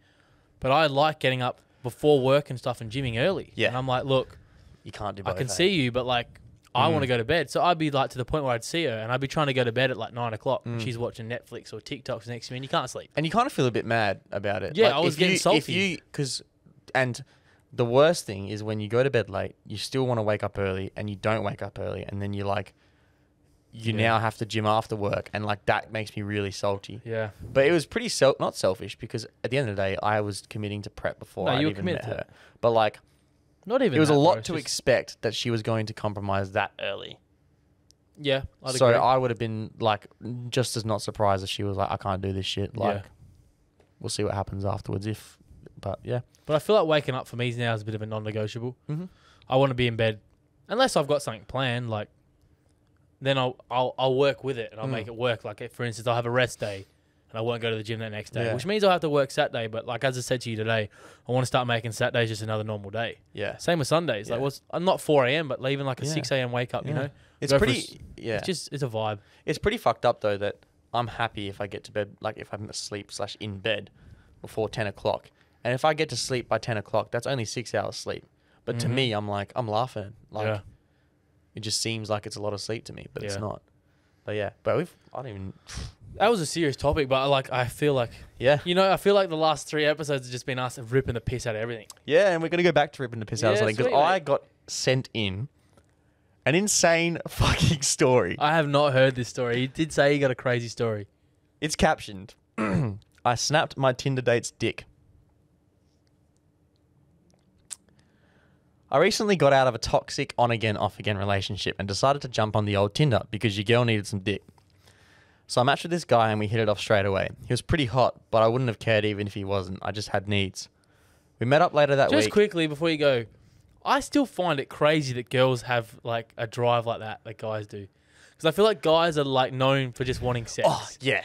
But I like getting up before work and stuff and gymming early. Yeah. And I'm like, look, you can't do both. I can see you, but I want to go to bed. So I'd be to the point where I'd see her and I'd be trying to go to bed at 9 o'clock. She's watching Netflix or TikToks next to me and you can't sleep. And you kind of feel a bit mad about it. Yeah, I was getting salty. And the worst thing is when you go to bed late, you still want to wake up early and you don't wake up early. And then you now have to gym after work, and that makes me really salty. Yeah. But it was pretty not selfish because at the end of the day, I was committing to prep before I even met her. But not even. It was a lot to expect that she was going to compromise that early. Yeah, I'd so agree. I would have been just as not surprised if she was like, I can't do this shit. We'll see what happens afterwards. But I feel like waking up for me now is a bit of a non-negotiable. Mm-hmm. I want to be in bed unless I've got something planned. Then I'll work with it and I'll make it work. For instance, I'll have a rest day and I won't go to the gym that next day, Yeah. which means I'll have to work Saturday. But like as I said to you today, I want to start making Saturdays just another normal day. Yeah. Same with Sundays. Yeah. Like, I'm not 4 a.m., but even like a 6 a.m. wake up. You know, It's Go for pretty. Yeah. it's a vibe. It's pretty fucked up though that I'm happy if I get to bed, like if I'm asleep / in bed before 10 o'clock. And if I get to sleep by 10 o'clock, that's only 6 hours sleep. But to me, I'm like, I'm laughing. Like, it just seems like it's a lot of sleep to me, but it's not. But yeah, but I don't even. That was a serious topic, but like I feel like I feel like the last 3 episodes have just been us ripping the piss out of everything. Yeah, and we're gonna go back to ripping the piss out of something because I got sent in an insane fucking story. I have not heard this story. He did say he got a crazy story. It's captioned, I snapped my Tinder date's dick. I recently got out of a toxic on-again, off-again relationship and decided to jump on the old Tinder because your girl needed some dick. So I matched with this guy and we hit it off straight away. He was pretty hot, but I wouldn't have cared even if he wasn't. I just had needs. We met up later that week. Just quickly before you go, I still find it crazy that girls have like a drive like that guys do. Because I feel like guys are like known for just wanting sex. Oh, yeah.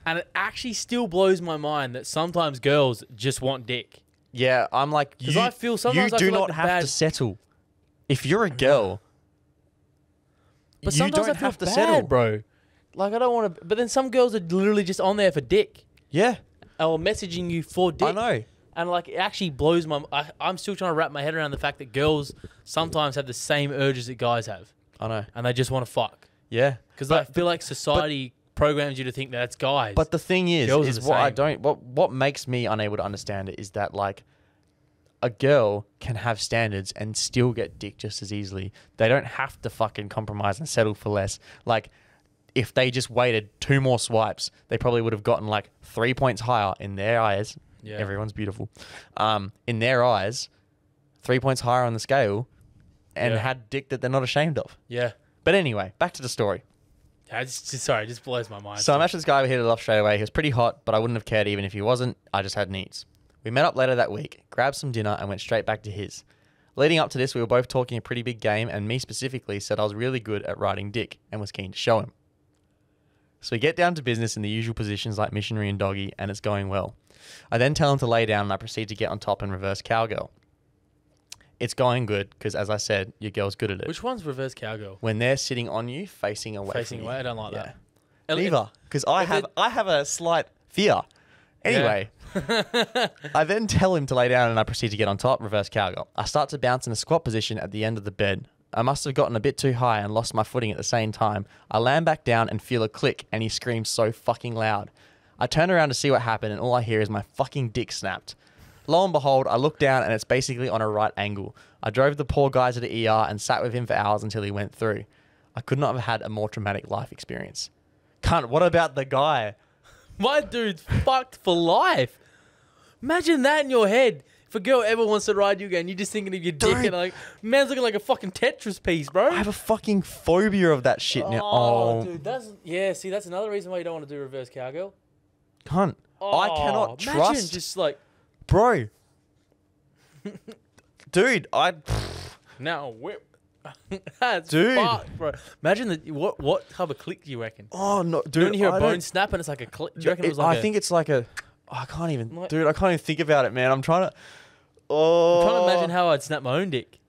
And it actually still blows my mind that sometimes girls just want dick. Yeah, I'm like, because I feel sometimes you I do feel not like have to settle. If you're a girl, but you sometimes don't I feel have to bad, settle, bro. Like I don't want to, but then some girls are literally just on there for dick. Yeah, or messaging you for dick. I know, and like it actually blows my. I'm still trying to wrap my head around the fact that girls sometimes have the same urges that guys have. I know, and they just want to fuck. Yeah, because I feel like society programs you to think that it's guys. But the thing is what I same. don't. What makes me unable to understand it is that like a girl can have standards and still get dick just as easily. They don't have to fucking compromise and settle for less. Like, if they just waited 2 more swipes, they probably would have gotten like 3 points higher in their eyes. Yeah. Everyone's beautiful. In their eyes, 3 points higher on the scale and had dick that they're not ashamed of. Yeah. But anyway, back to the story. Sorry, it just blows my mind. So I matched this guy, we hit it off straight away. He was pretty hot, but I wouldn't have cared even if he wasn't. I just had needs. We met up later that week, grabbed some dinner, and went straight back to his. Leading up to this, we were both talking a pretty big game, and me specifically said I was really good at riding dick and was keen to show him. So we get down to business in the usual positions like missionary and doggy, and it's going well. I then tell him to lay down, and I proceed to get on top and reverse cowgirl. It's going good, because as I said, your girl's good at it. Which one's reverse cowgirl? When they're sitting on you, facing away Facing from away? you. I don't like that. Neither, because I have a slight fear. Anyway, I then tell him to lay down and I proceed to get on top, reverse cowgirl. I start to bounce in a squat position at the end of the bed. I must have gotten a bit too high and lost my footing at the same time. I land back down and feel a click and he screams so fucking loud. I turn around to see what happened and all I hear is my fucking dick snapped. Lo and behold, I look down and it's basically on a right angle. I drove the poor guy to the ER and sat with him for hours until he went through. I could not have had a more traumatic life experience. Cunt, what about the guy? My dude's fucked for life. Imagine that in your head. If a girl ever wants to ride you again, you're just thinking of your dick and like, man's looking like a fucking Tetris piece, bro. I have a fucking phobia of that shit now. Oh, dude, see, that's another reason why you don't want to do reverse cowgirl. Cunt, I cannot trust. Just like, bro, dude, now whip. That's dude, fucked, bro. Imagine that. What type of click do you reckon? Oh no, dude! When you hear a bone snap and it's like a click, do you reckon it was like I think it's like a. I can't even, dude. I can't even think about it, man. I'm trying to. Oh, I'm trying to imagine how I'd snap my own dick.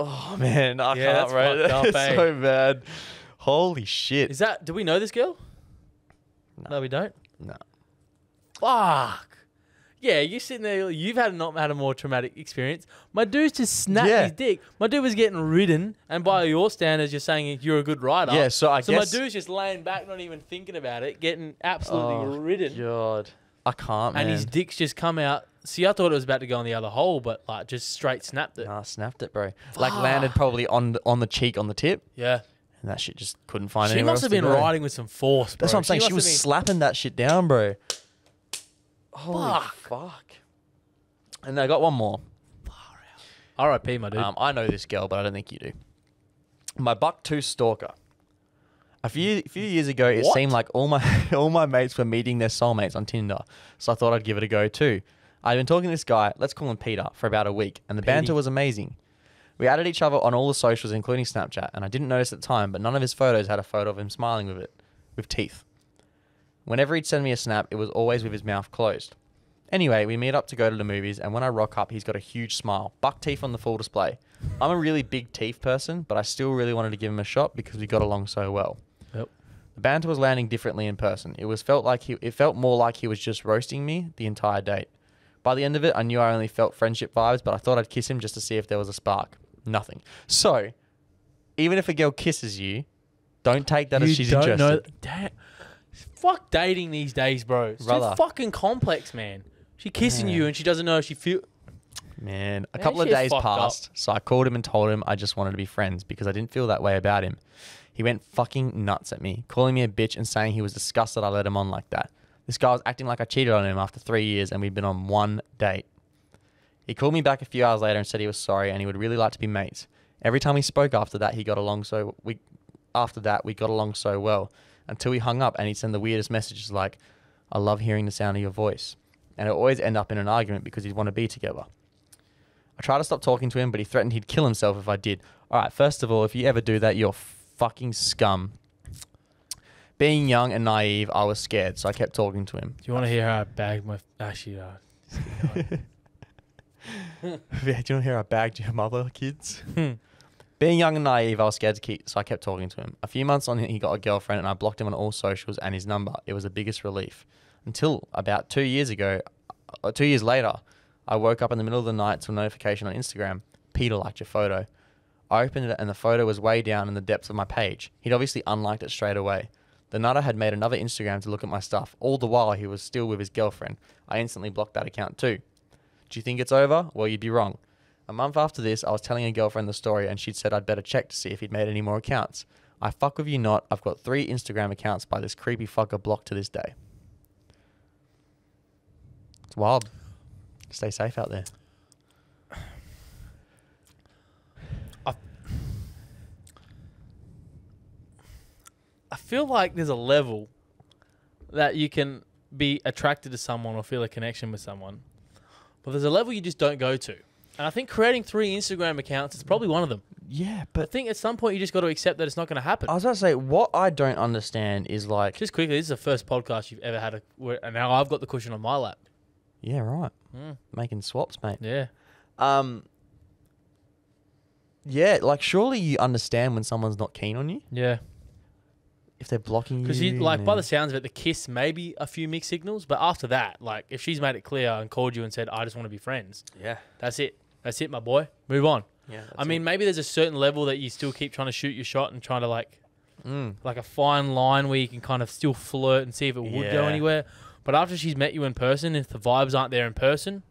Oh man, I can't. Right, it's so bad. Holy shit! Do we know this girl? No, we don't. No. Fuck. Yeah, you're sitting there. You've not had a more traumatic experience. My dude's just snapped his dick. My dude was getting ridden, and by your standards, you're saying you're a good rider. Yeah, so I guess my dude's just laying back, not even thinking about it, getting absolutely ridden. God, I can't, man. And his dick's just come out. See, I thought it was about to go in the other hole, but like just straight snapped it. Nah, snapped it, bro. Like landed probably on the cheek, on the tip. Yeah. And that shit just couldn't find anywhere anywhere else. She must have been riding with some force, bro. That's what I'm saying. She was slapping that shit down, bro. Holy fuck. And I got one more. R.I.P. my dude. I know this girl, but I don't think you do. My Buck 2 stalker. A few years ago, it seemed like all my mates were meeting their soulmates on Tinder, so I thought I'd give it a go too. I'd been talking to this guy, let's call him Peter, for about a week, and the banter was amazing. We added each other on all the socials, including Snapchat, and I didn't notice at the time, but none of his photos had a photo of him smiling with it. with teeth. Whenever he'd send me a snap, it was always with his mouth closed. Anyway, we meet up to go to the movies, and when I rock up, he's got a huge smile. Buck teeth on the full display. I'm a really big teeth person, but I still really wanted to give him a shot because we got along so well. Yep. The banter was landing differently in person. It felt more like he was just roasting me the entire date. By the end of it, I knew I only felt friendship vibes, but I thought I'd kiss him just to see if there was a spark. Nothing. So, even if a girl kisses you, don't take that as she's interested. Fuck dating these days, bro. It's too fucking complex, man. She kissing you and she doesn't know if she feel... Man, a couple of days passed, so I called him and told him I just wanted to be friends because I didn't feel that way about him. He went fucking nuts at me, calling me a bitch and saying he was disgusted I let him on like that. This guy was acting like I cheated on him after 3 years and we'd been on one date. He called me back a few hours later and said he was sorry and he would really like to be mates. Every time we spoke after that, we got along so well until we hung up and he'd send the weirdest messages like, I love hearing the sound of your voice. And it would always end up in an argument because he'd want to be together. I tried to stop talking to him, but he threatened he'd kill himself if I did. All right, first of all, if you ever do that, you're fucking scum. Being young and naive, I was scared, so I kept talking to him. Do you want to hear how I bagged my... Actually, yeah, do you want to hear how I bagged your mother, kids? Being young and naive, I was scared to keep, so I kept talking to him. A few months on, he got a girlfriend, and I blocked him on all socials and his number. It was the biggest relief. Until about 2 years later, I woke up in the middle of the night to a notification on Instagram. Peter liked your photo. I opened it and the photo was way down in the depths of my page. He'd obviously unliked it straight away. The nutter had made another Instagram to look at my stuff. All the while, he was still with his girlfriend. I instantly blocked that account too. Do you think it's over? Well, you'd be wrong. A month after this, I was telling a girlfriend the story and she'd said I'd better check to see if he'd made any more accounts. I fuck with you not. I've got 3 Instagram accounts by this creepy fucker blocked to this day. It's wild. Stay safe out there. I feel like there's a level that you can be attracted to someone or feel a connection with someone. But there's a level you just don't go to. And I think creating 3 Instagram accounts is probably one of them. Yeah, but... I think at some point you just got to accept that it's not going to happen. I was about to say, what I don't understand is like... Just quickly, this is the first podcast you've ever had, and now I've got the cushion on my lap. Yeah, right. Making swaps, mate. Yeah. Yeah, like surely you understand when someone's not keen on you. Yeah. If they're blocking you. Because like by the sounds of it, the kiss maybe a few mixed signals, but after that, like if she's made it clear and called you and said, I just want to be friends. Yeah. That's it. That's it, my boy. Move on. Yeah. I mean, maybe there's a certain level that you still keep trying to shoot your shot and trying to like a fine line where you can kind of still flirt and see if it would go anywhere. But after she's met you in person, if the vibes aren't there in person,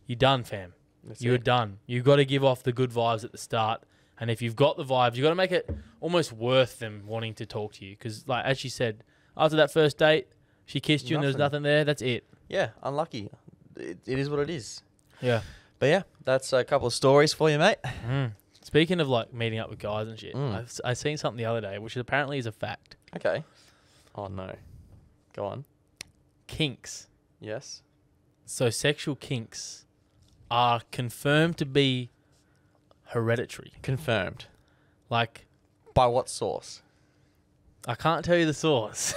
you're done, fam. You're done. You've got to give off the good vibes at the start. And if you've got the vibes, you've got to make it almost worth them wanting to talk to you. Because, like, as she said, after that first date, she kissed you and there's nothing there. That's it. Yeah, unlucky. It is what it is. Yeah. But, yeah, that's a couple of stories for you, mate. Speaking of, like, meeting up with guys and shit, I seen something the other day, which apparently is a fact. Okay. Oh, no. Go on. Kinks. Yes. So sexual kinks are confirmed to be hereditary. Confirmed. Like, by what source? I can't tell you the source,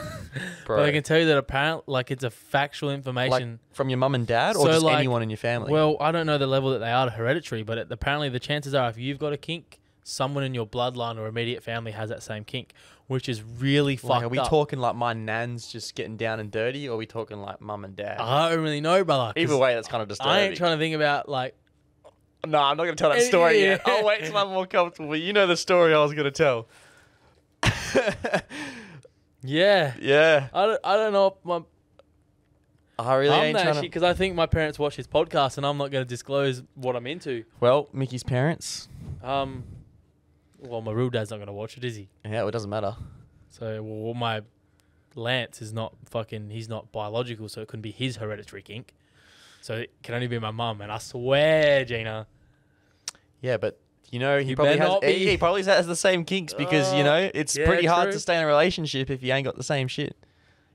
Bro. but I can tell you that apparently, like, it's a factual information. Like from your mum and dad, or just like, anyone in your family? Well, I don't know the level that they are hereditary, but apparently the chances are if you've got a kink, someone in your bloodline or immediate family has that same kink, which is really fucked up. Are we talking like my nan's just getting down and dirty, or are we talking like mum and dad? I don't really know, brother. Either way, that's kind of disturbing. I ain't trying to think about like... No, I'm not going to tell that story yet. I'll wait till I'm more comfortable. You know the story I was going to tell. Yeah. Yeah. I don't know. I really ain't trying to... Because I think my parents watch his podcast and I'm not going to disclose what I'm into. Well, Mickey's parents... Well, my real dad's not going to watch it, is he? Yeah, well, it doesn't matter. So, well, my Lance is not fucking... He's not biological, so it couldn't be his hereditary kink. So it can only be my mum. And I swear, Gina... Yeah, but... You know, he probably has the same kinks because, you know, it's pretty hard to stay in a relationship if you ain't got the same shit.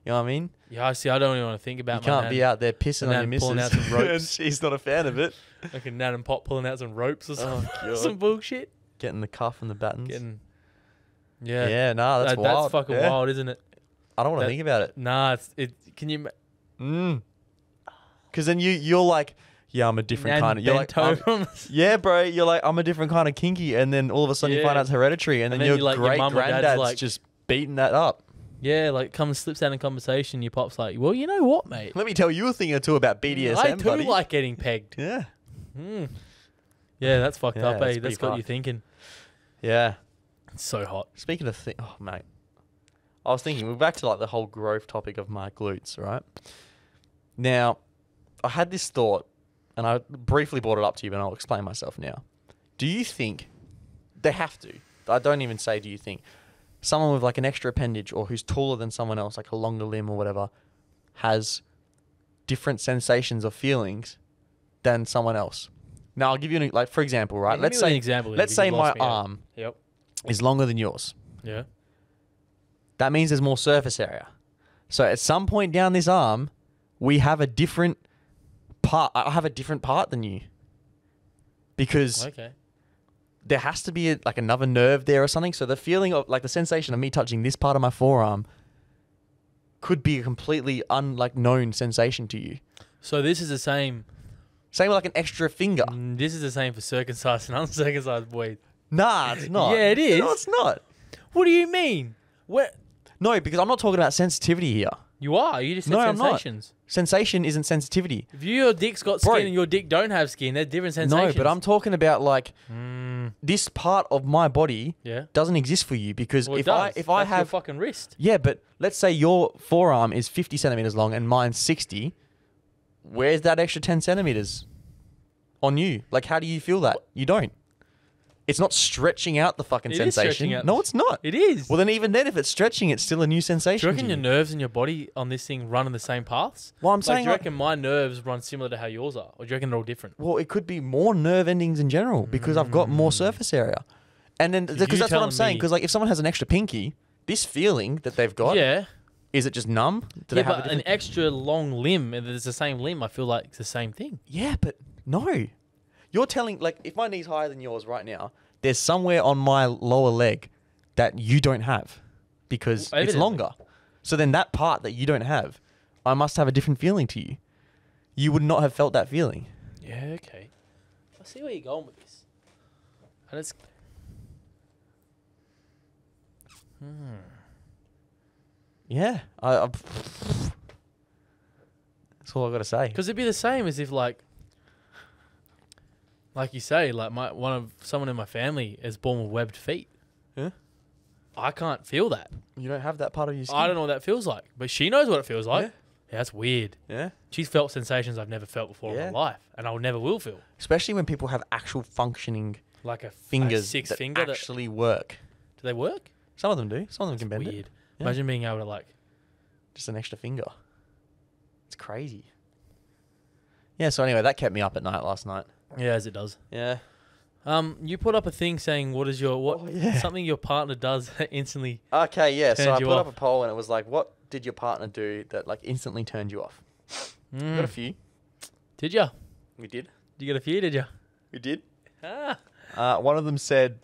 You know what I mean? Yeah, I see. I don't even want to think about you can't be out there pissing on your missus. Pulling out some ropes. She's not a fan of it. Like a Nan and Pop pulling out some ropes or some bullshit. Getting the cuff and the battens. Yeah. Yeah, nah, that's wild. That's fucking wild, isn't it? I don't want to think about it. Nah, can you... Because then you're like, yeah, I'm a different kind of... You're like, yeah, bro. You're like, I'm a different kind of kinky. And then all of a sudden you find out it's hereditary. And then your like, great your mum or dad's granddad's like, just beating that up. Yeah, like slips out in conversation. Your pop's like, well, you know what, mate? Let me tell you a thing or two about BDSM, I too buddy. like getting pegged. Yeah. Yeah, that's fucked up, that's eh? That's got you thinking. Yeah. It's so hot. Speaking of oh, mate. I was thinking, we're back to like the whole growth topic of my glutes, right? Now, I had this thought, and I briefly brought it up to you, but I'll explain myself now. Do you think they have to? I don't even say do you think. Someone with like an extra appendage or who's taller than someone else, like a longer limb or whatever, has different sensations or feelings than someone else. Now, I'll give you like, for example, right? Yeah, let's say an example. Let's say my arm is longer than yours. Yeah. That means there's more surface area. So at some point down this arm, we have a different part. I have a different part than you. Because there has to be like another nerve there or something. So the feeling of like the sensation of me touching this part of my forearm could be a completely known sensation to you. So this is the same. Same with like an extra finger. This is the same for circumcised and uncircumcised boys. Nah, it's not. Yeah, it is. No, it's not. What do you mean? No, because I'm not talking about sensitivity here. You are. You just said sensations. Sensation isn't sensitivity. If your dick's got skin and your dick don't have skin, they're different sensations. No, but I'm talking about like this part of my body doesn't exist for you because if I have your fucking wrist. Yeah, but let's say your forearm is 50 centimeters long and mine's 60. Where's that extra 10 centimeters on you? Like, how do you feel that? You don't. It's not stretching out the fucking sensation. No, it's not. It is. Well, then even then, if it's stretching, it's still a new sensation. Do you reckon your nerves in your body on this thing run in the same paths? Well, I'm saying... do you reckon my nerves run similar to how yours are? Or do you reckon they're all different? Well, it could be more nerve endings in general because I've got more surface area. And then, because that's what I'm saying, because like if someone has an extra pinky, this feeling that they've got... Yeah. Is it just numb? Do they have an extra long limb and it's the same limb, I feel like it's the same thing. Yeah, but no. You're telling, like, if my knee's higher than yours right now, there's somewhere on my lower leg that you don't have because it's longer. So then that part that you don't have, I must have a different feeling to you. You would not have felt that feeling. Yeah, okay. I see where you're going with this. And it's... Yeah. That's all I've got to say. Because it'd be the same as if like you say, like someone in my family is born with webbed feet. Yeah. I can't feel that. You don't have that part of your skin? I don't know what that feels like, but she knows what it feels like. Yeah, that's weird. Yeah. She's felt sensations I've never felt before in my life, and I never will feel. Especially when people have actual functioning like fingers that actually work. Do they work? Some of them do. Some of them can bend weird. it. Yeah. Imagine being able to like... Just an extra finger. It's crazy. Yeah, so anyway, that kept me up at night last night. Yeah, as it does. Yeah. You put up a thing saying something your partner does that instantly Okay, yeah. So I put off. up a poll and it was like, what did your partner do that like instantly turned you off? Got a few. Did ya? We did. Did you get a few, did ya? We did. Ah. One of them said...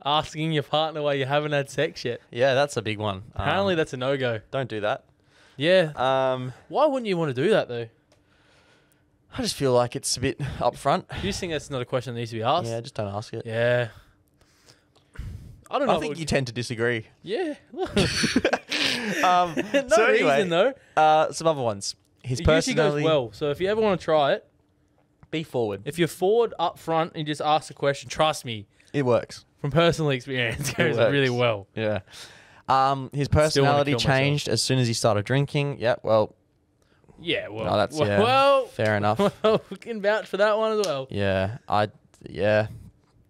Asking your partner why you haven't had sex yet. Yeah, that's a big one. Apparently that's a no-go. Don't do that. Yeah. Why wouldn't you want to do that, though? I just feel like it's a bit upfront. Do you think that's not a question that needs to be asked? Yeah, just don't ask it. Yeah. I don't know. I think you tend to disagree. Yeah. No so anyway, reason, though. Some other ones. His it personality... usually goes well. So if you ever want to try it... Be forward. If you're forward up front and just ask a question, trust me. It works. From personal experience, it goes really well. Yeah. His personality changed as soon as he started drinking. Yeah, well... Yeah, well... No, that's, fair enough. Well, we can vouch for that one as well. Yeah,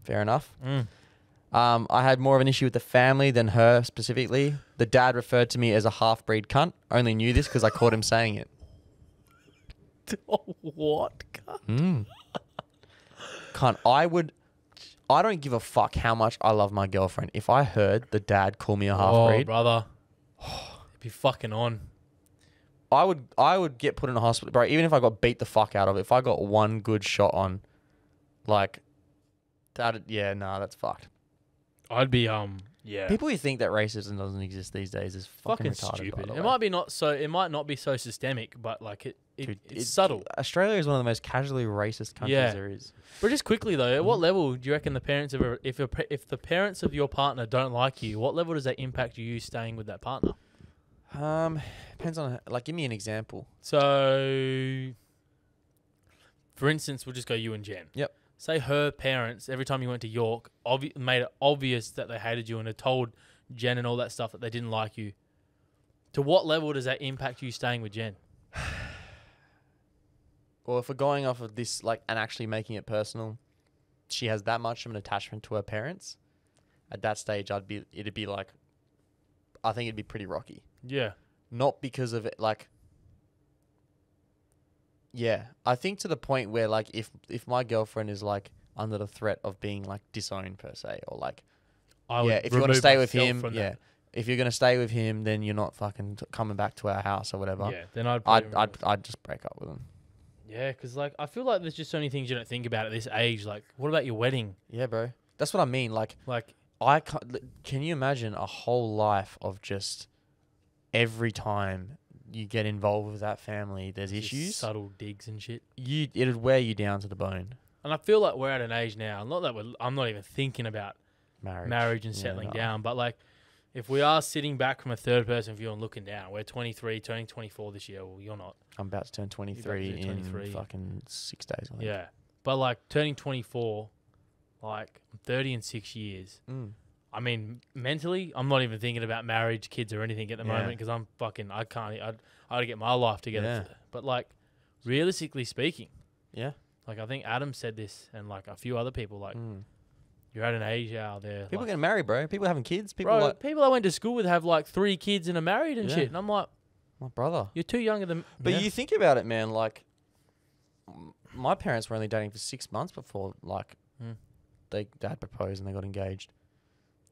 fair enough. I had more of an issue with the family than her specifically. The dad referred to me as a half-breed cunt. Only knew this because I caught him saying it. What? Cunt? Cunt. I don't give a fuck how much I love my girlfriend. If I heard the dad call me a half-breed... Oh, brother. It'd be fucking on. I would get put in a hospital, bro. Even if I got beat the fuck out of it, if I got one good shot on, like, that, that's fucked. I'd be Yeah. People who think that racism doesn't exist these days is fucking retarded. stupid. By the It way. might be not so. It might not be so systemic, but like Dude, it's subtle. Australia is one of the most casually racist countries Yeah. there is. But just quickly though, at what level do you reckon the parents of if the parents of your partner don't like you, what level does that impact you staying with that partner? Depends on give me an example. So, for instance, we'll just go you and Jen. Yep. Say her parents, every time you went to York, made it obvious that they hated you and had told Jen and all that stuff that they didn't like you. To what level does that impact you staying with Jen? Well, if we're going off of this, and actually making it personal, she has that much of an attachment to her parents. At that stage, I think it'd be pretty rocky. Yeah. Not because of it, yeah. I think to the point where, if my girlfriend is, under the threat of being, disowned, per se, or, if you want to stay with him, if you're going to stay with him, then you're not fucking coming back to our house or whatever. Yeah, then I'd just break up with him. Yeah, because, I feel like there's just so many things you don't think about at this age. What about your wedding? Yeah, bro. That's what I mean. Can you imagine a whole life of just every time you get involved with that family, there's issues, subtle digs and shit. It'd wear you down to the bone. And I feel like we're at an age now. Not that I'm not even thinking about marriage and settling down, but if we are sitting back from a third person view and looking down, we're 23, turning 24 this year. Well, you're not. I'm about to turn 23 in fucking 6 days. I think. Yeah, but turning 24, I'm 30 in 6 years. I mean, mentally, I'm not even thinking about marriage, kids, or anything at the moment because I gotta get my life together. Yeah. But realistically speaking, yeah, I think Adam said this, and a few other people, you're at an age out there. People getting married, bro. People having kids. People I went to school with have 3 kids and are married and shit, and I'm like, my brother, you're too younger than. But you think about it, man. My parents were only dating for 6 months before dad proposed and they got engaged.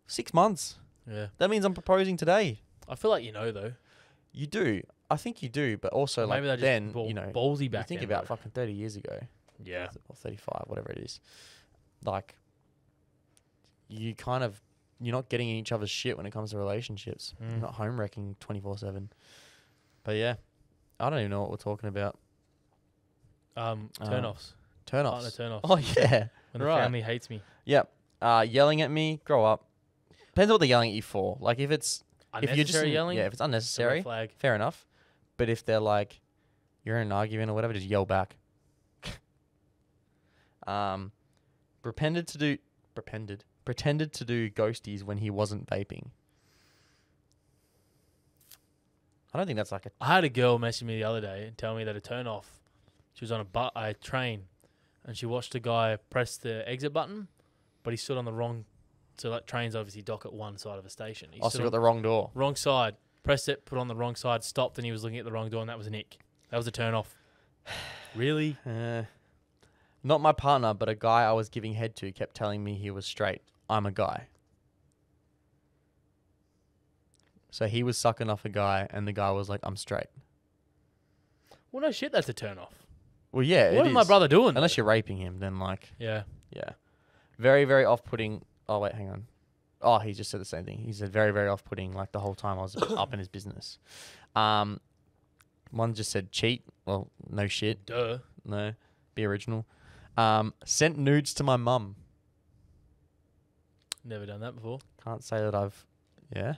6 months. Yeah. That means I'm proposing today. I feel like though. You do. I think you do, but also maybe they're just ballsy back you think then, about bro. fucking 30 years ago. Yeah. Or 35, whatever it is. You're not getting in each other's shit when it comes to relationships. You're not home wrecking 24/7. But yeah, I don't even know what we're talking about. Turn-offs. Turn-offs. Partner turn-offs. Oh, yeah. When the family hates me. Yep. Yelling at me, grow up. Depends on what they're yelling at you for. If it's... Unnecessary if you're just yelling? Yeah, if it's unnecessary, flag. fair enough. But if they're you're in an argument or whatever, just yell back. Pretended to do ghosties when he wasn't vaping. I don't think that's a... I had a girl message me the other day and tell me that a turn-off, she was on a train, and she watched a guy press the exit button, but he stood on the wrong... So trains obviously dock at one side of a station. He so got the wrong door. Wrong side. Pressed it, put on the wrong side, stopped, and he was looking at the wrong door, and that was an ick. That was a turn-off. Really? Not my partner, but a guy I was giving head to kept telling me he was straight. I'm a guy. So he was sucking off a guy, and the guy was like, I'm straight. Well, no shit, that's a turn-off. Well, yeah, What is my brother doing? Unless you're raping him, then Yeah. Yeah. Very, very off-putting. Oh, wait, hang on. Oh, he just said the same thing. He said very, very off-putting, the whole time I was up in his business. One just said cheat. Well, no shit. Duh. No. Be original. Sent nudes to my mum. Never done that before. Can't say that I've... Yeah.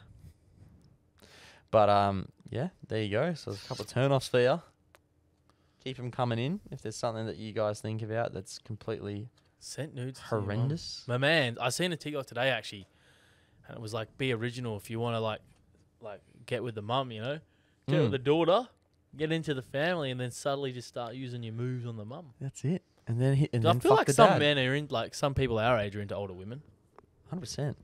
But, yeah, there you go. So there's a couple of turn-offs for you. Keep them coming in if there's something that you guys think about that's completely... Sent nudes. Horrendous. My man, I seen a TikTok today, actually. And it was be original if you want to, get with the mum, Get with the daughter, get into the family, and then subtly just start using your moves on the mum. That's it. And then I feel like some men are in, some people our age are into older women. 100%.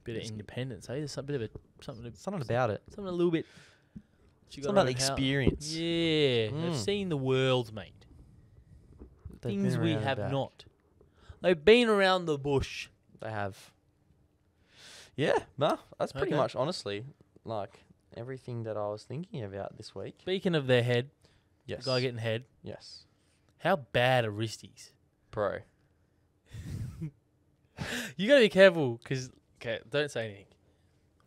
Bit of independence, hey? There's a bit of something about it. Something a little bit. Something about the experience. Yeah. They've seen the world, mate. Things we have not. They've been around the bush. They have. Yeah, no, that's pretty much, honestly, everything that I was thinking about this week. Speaking of their head, yes. The guy getting head. Yes. How bad are wristies? Bro. You got to be careful because, don't say anything.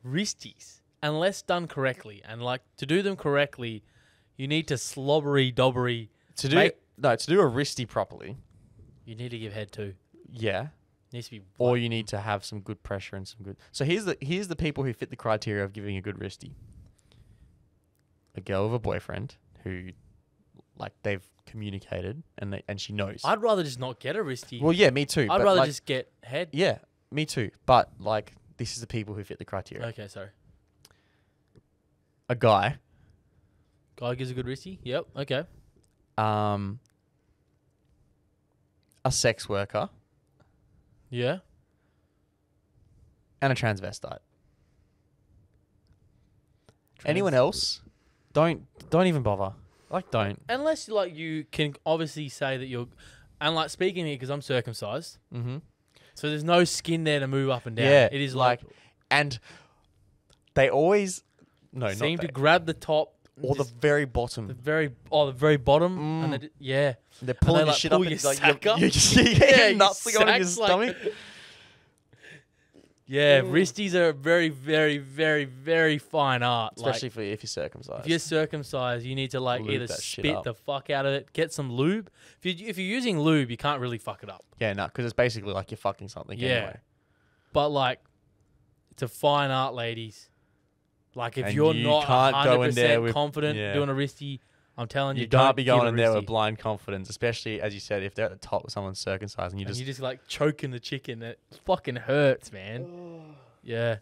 wristies, unless done correctly, and like to do them correctly, you need to slobbery dobbery. To do a wristy properly. You need to give head too. Yeah. Needs to be. Or you need to have some good pressure and some good. So here's the people who fit the criteria of giving a good wristy. A girl with a boyfriend who, like, they've communicated and she knows. I'd rather just not get a wristy. Well, yeah, me too. I'd rather just get head. Yeah, me too. But like, this is the people who fit the criteria. Okay, sorry. A guy. Guy gives a good wristy. Yep. Okay. A sex worker. Yeah. And a transvestite. Anyone else? Don't even bother. Like, don't. Unless like you can obviously say that you're, and like speaking here because I'm circumcised. Mm-hmm. So there's no skin there to move up and down. Yeah, It is like and they always seem to grab the top or the very bottom. the very bottom, and They're pulling your like, shit pull up. your And like, sack up. you get your nuts going in your sack's like- stomach. Yeah, wristies are a very, very, very, very fine art. Especially Like, if you're circumcised. if you're circumcised, you need to like Lube either that shit spit up. the fuck out of it, get some lube. If you're using lube, you can't really fuck it up. Yeah, no, because it's basically like you're fucking something Yeah. anyway. But like, it's a fine art, ladies. Like if And you're you not can't go in there 100% with- confident yeah. doing a wristy, I'm telling you, You don't can't be give going a in there wristy. with blind confidence, especially as you said, if they're at the top with someone circumcised and you And just you just like choking the chicken. It fucking hurts, man. Yeah.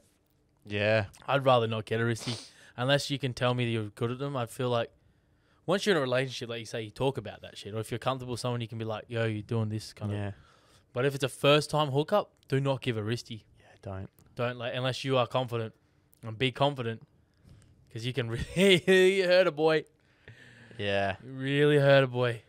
yeah. I'd rather not get a wristy unless you can tell me that you're good at them. I feel like once you're in a relationship, like you say, you talk about that shit. Or if you're comfortable with someone, you can be like, yo, you're doing this kind of. Yeah. But if it's a first time hookup, do not give a wristy. Yeah, don't. Don't like unless you are confident. And be confident. Because you can really hurt a boy. Yeah. Really hurt a boy.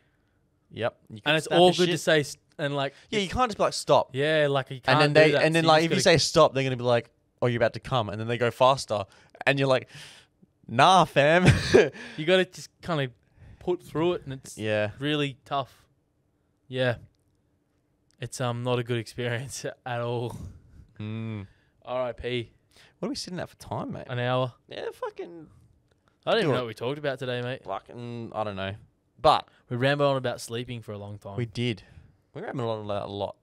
Yep. You can And it's snap all his good to shit. say and like Yeah, you can't just be like stop. yeah, like you can't And then do that. So like just if you gotta- say stop, they're gonna be like, oh, you're about to come, and then they go faster, and you're like, nah, fam. you got to just kind of put through it, and it's Yeah. really tough. Yeah, it's not a good experience at all. R.I.P. What are we sitting at for time, mate? An hour. Yeah, fucking, I don't even Do know it. what we talked about today, mate. fucking, I don't know. But We rambled on about sleeping for a long time. we did. We were having a lot.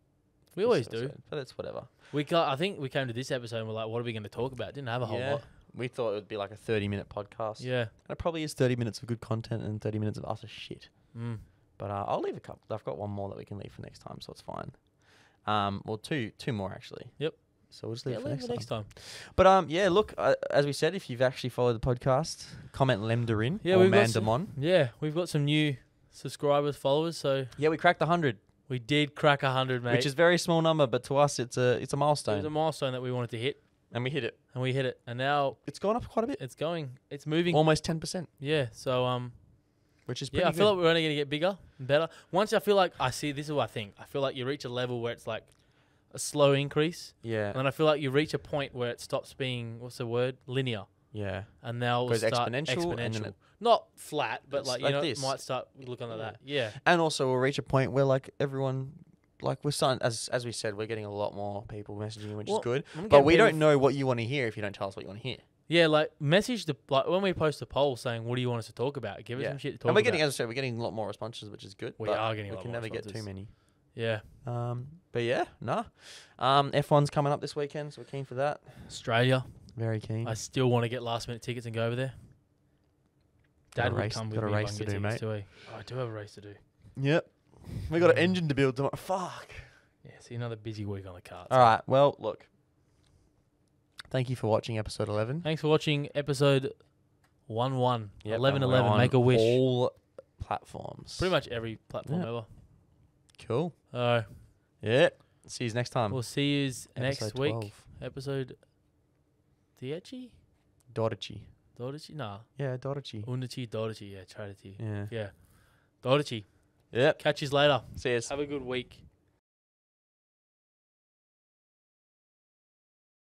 We this always do. episode, but it's whatever. I think we came to this episode and we're like, what are we going to talk about? Didn't have a whole Yeah. lot. We thought it would be like a 30-minute podcast. Yeah. And it probably is 30 minutes of good content and 30 minutes of utter shit. Mm. But I'll leave a couple. I've got one more that we can leave for next time, so it's fine. Well, two more actually. Yep. So we'll just leave Yeah, it for leave it next time. next time. But yeah, look, as we said, if you've actually followed the podcast, comment Lemdarin Yeah, or we've got some- Mandamon. Yeah, we've got some new subscribers, followers, so Yeah, we cracked 100, we did crack 100, mate. which is a very small number, but to us, it's a it was milestone, a milestone that we wanted to hit, and we hit it. and we hit it. And now It's gone up quite a bit, it's moving. almost 10%, Yeah, so which is pretty yeah, I good. feel like we're only going to get bigger and better. Once I feel like this is what I think. I feel like you reach a level where it's like a slow increase, Yeah, and then I feel like you reach a point where it stops being, what's the word, linear, yeah, and now Goes it'll start exponential, and then it- not flat, but It's like, like you know, this. it might start looking like Yeah. that. Yeah, and also we'll reach a point where like everyone. Like we're starting, as we said, we're getting a lot more people messaging, which Well, is good. I'm But getting we people don't know what you want to hear if you don't tell us what you want to hear. Yeah, like message the like when we post a poll saying what do you want us to talk about, give us Yeah. some shit to talk And we're about. getting, as I said, we're getting a lot more responses, which is good. We but are getting a we lot can more never get too responses. many. Yeah, But yeah, nah. F1's coming up this weekend, so we're keen for that. Australia. Very keen. I still want to get last minute tickets and go over there. Got a Dad would race- come with got a me if I race can to get do, tickets too, eh? Oh, I do have a race to do. Yep. We got an engine to build tomorrow. Fuck. Yeah, see another busy week on the cards. All right. Well, look. Thank you for watching episode 11. Thanks for watching episode 11. Yep, 11 and we're 11. on Make a wish. All platforms. Pretty much every platform Yeah. ever. Cool. All Yeah. See you next time. we'll see you next Episode week. 12. Episode Dieci? Dorici. Dorici? Nah. Yeah, Dorici. Undici, Dorici. Yeah, try to. Yeah. Yeah. Dorici. Yep. Catch you later. See you. Have a good week.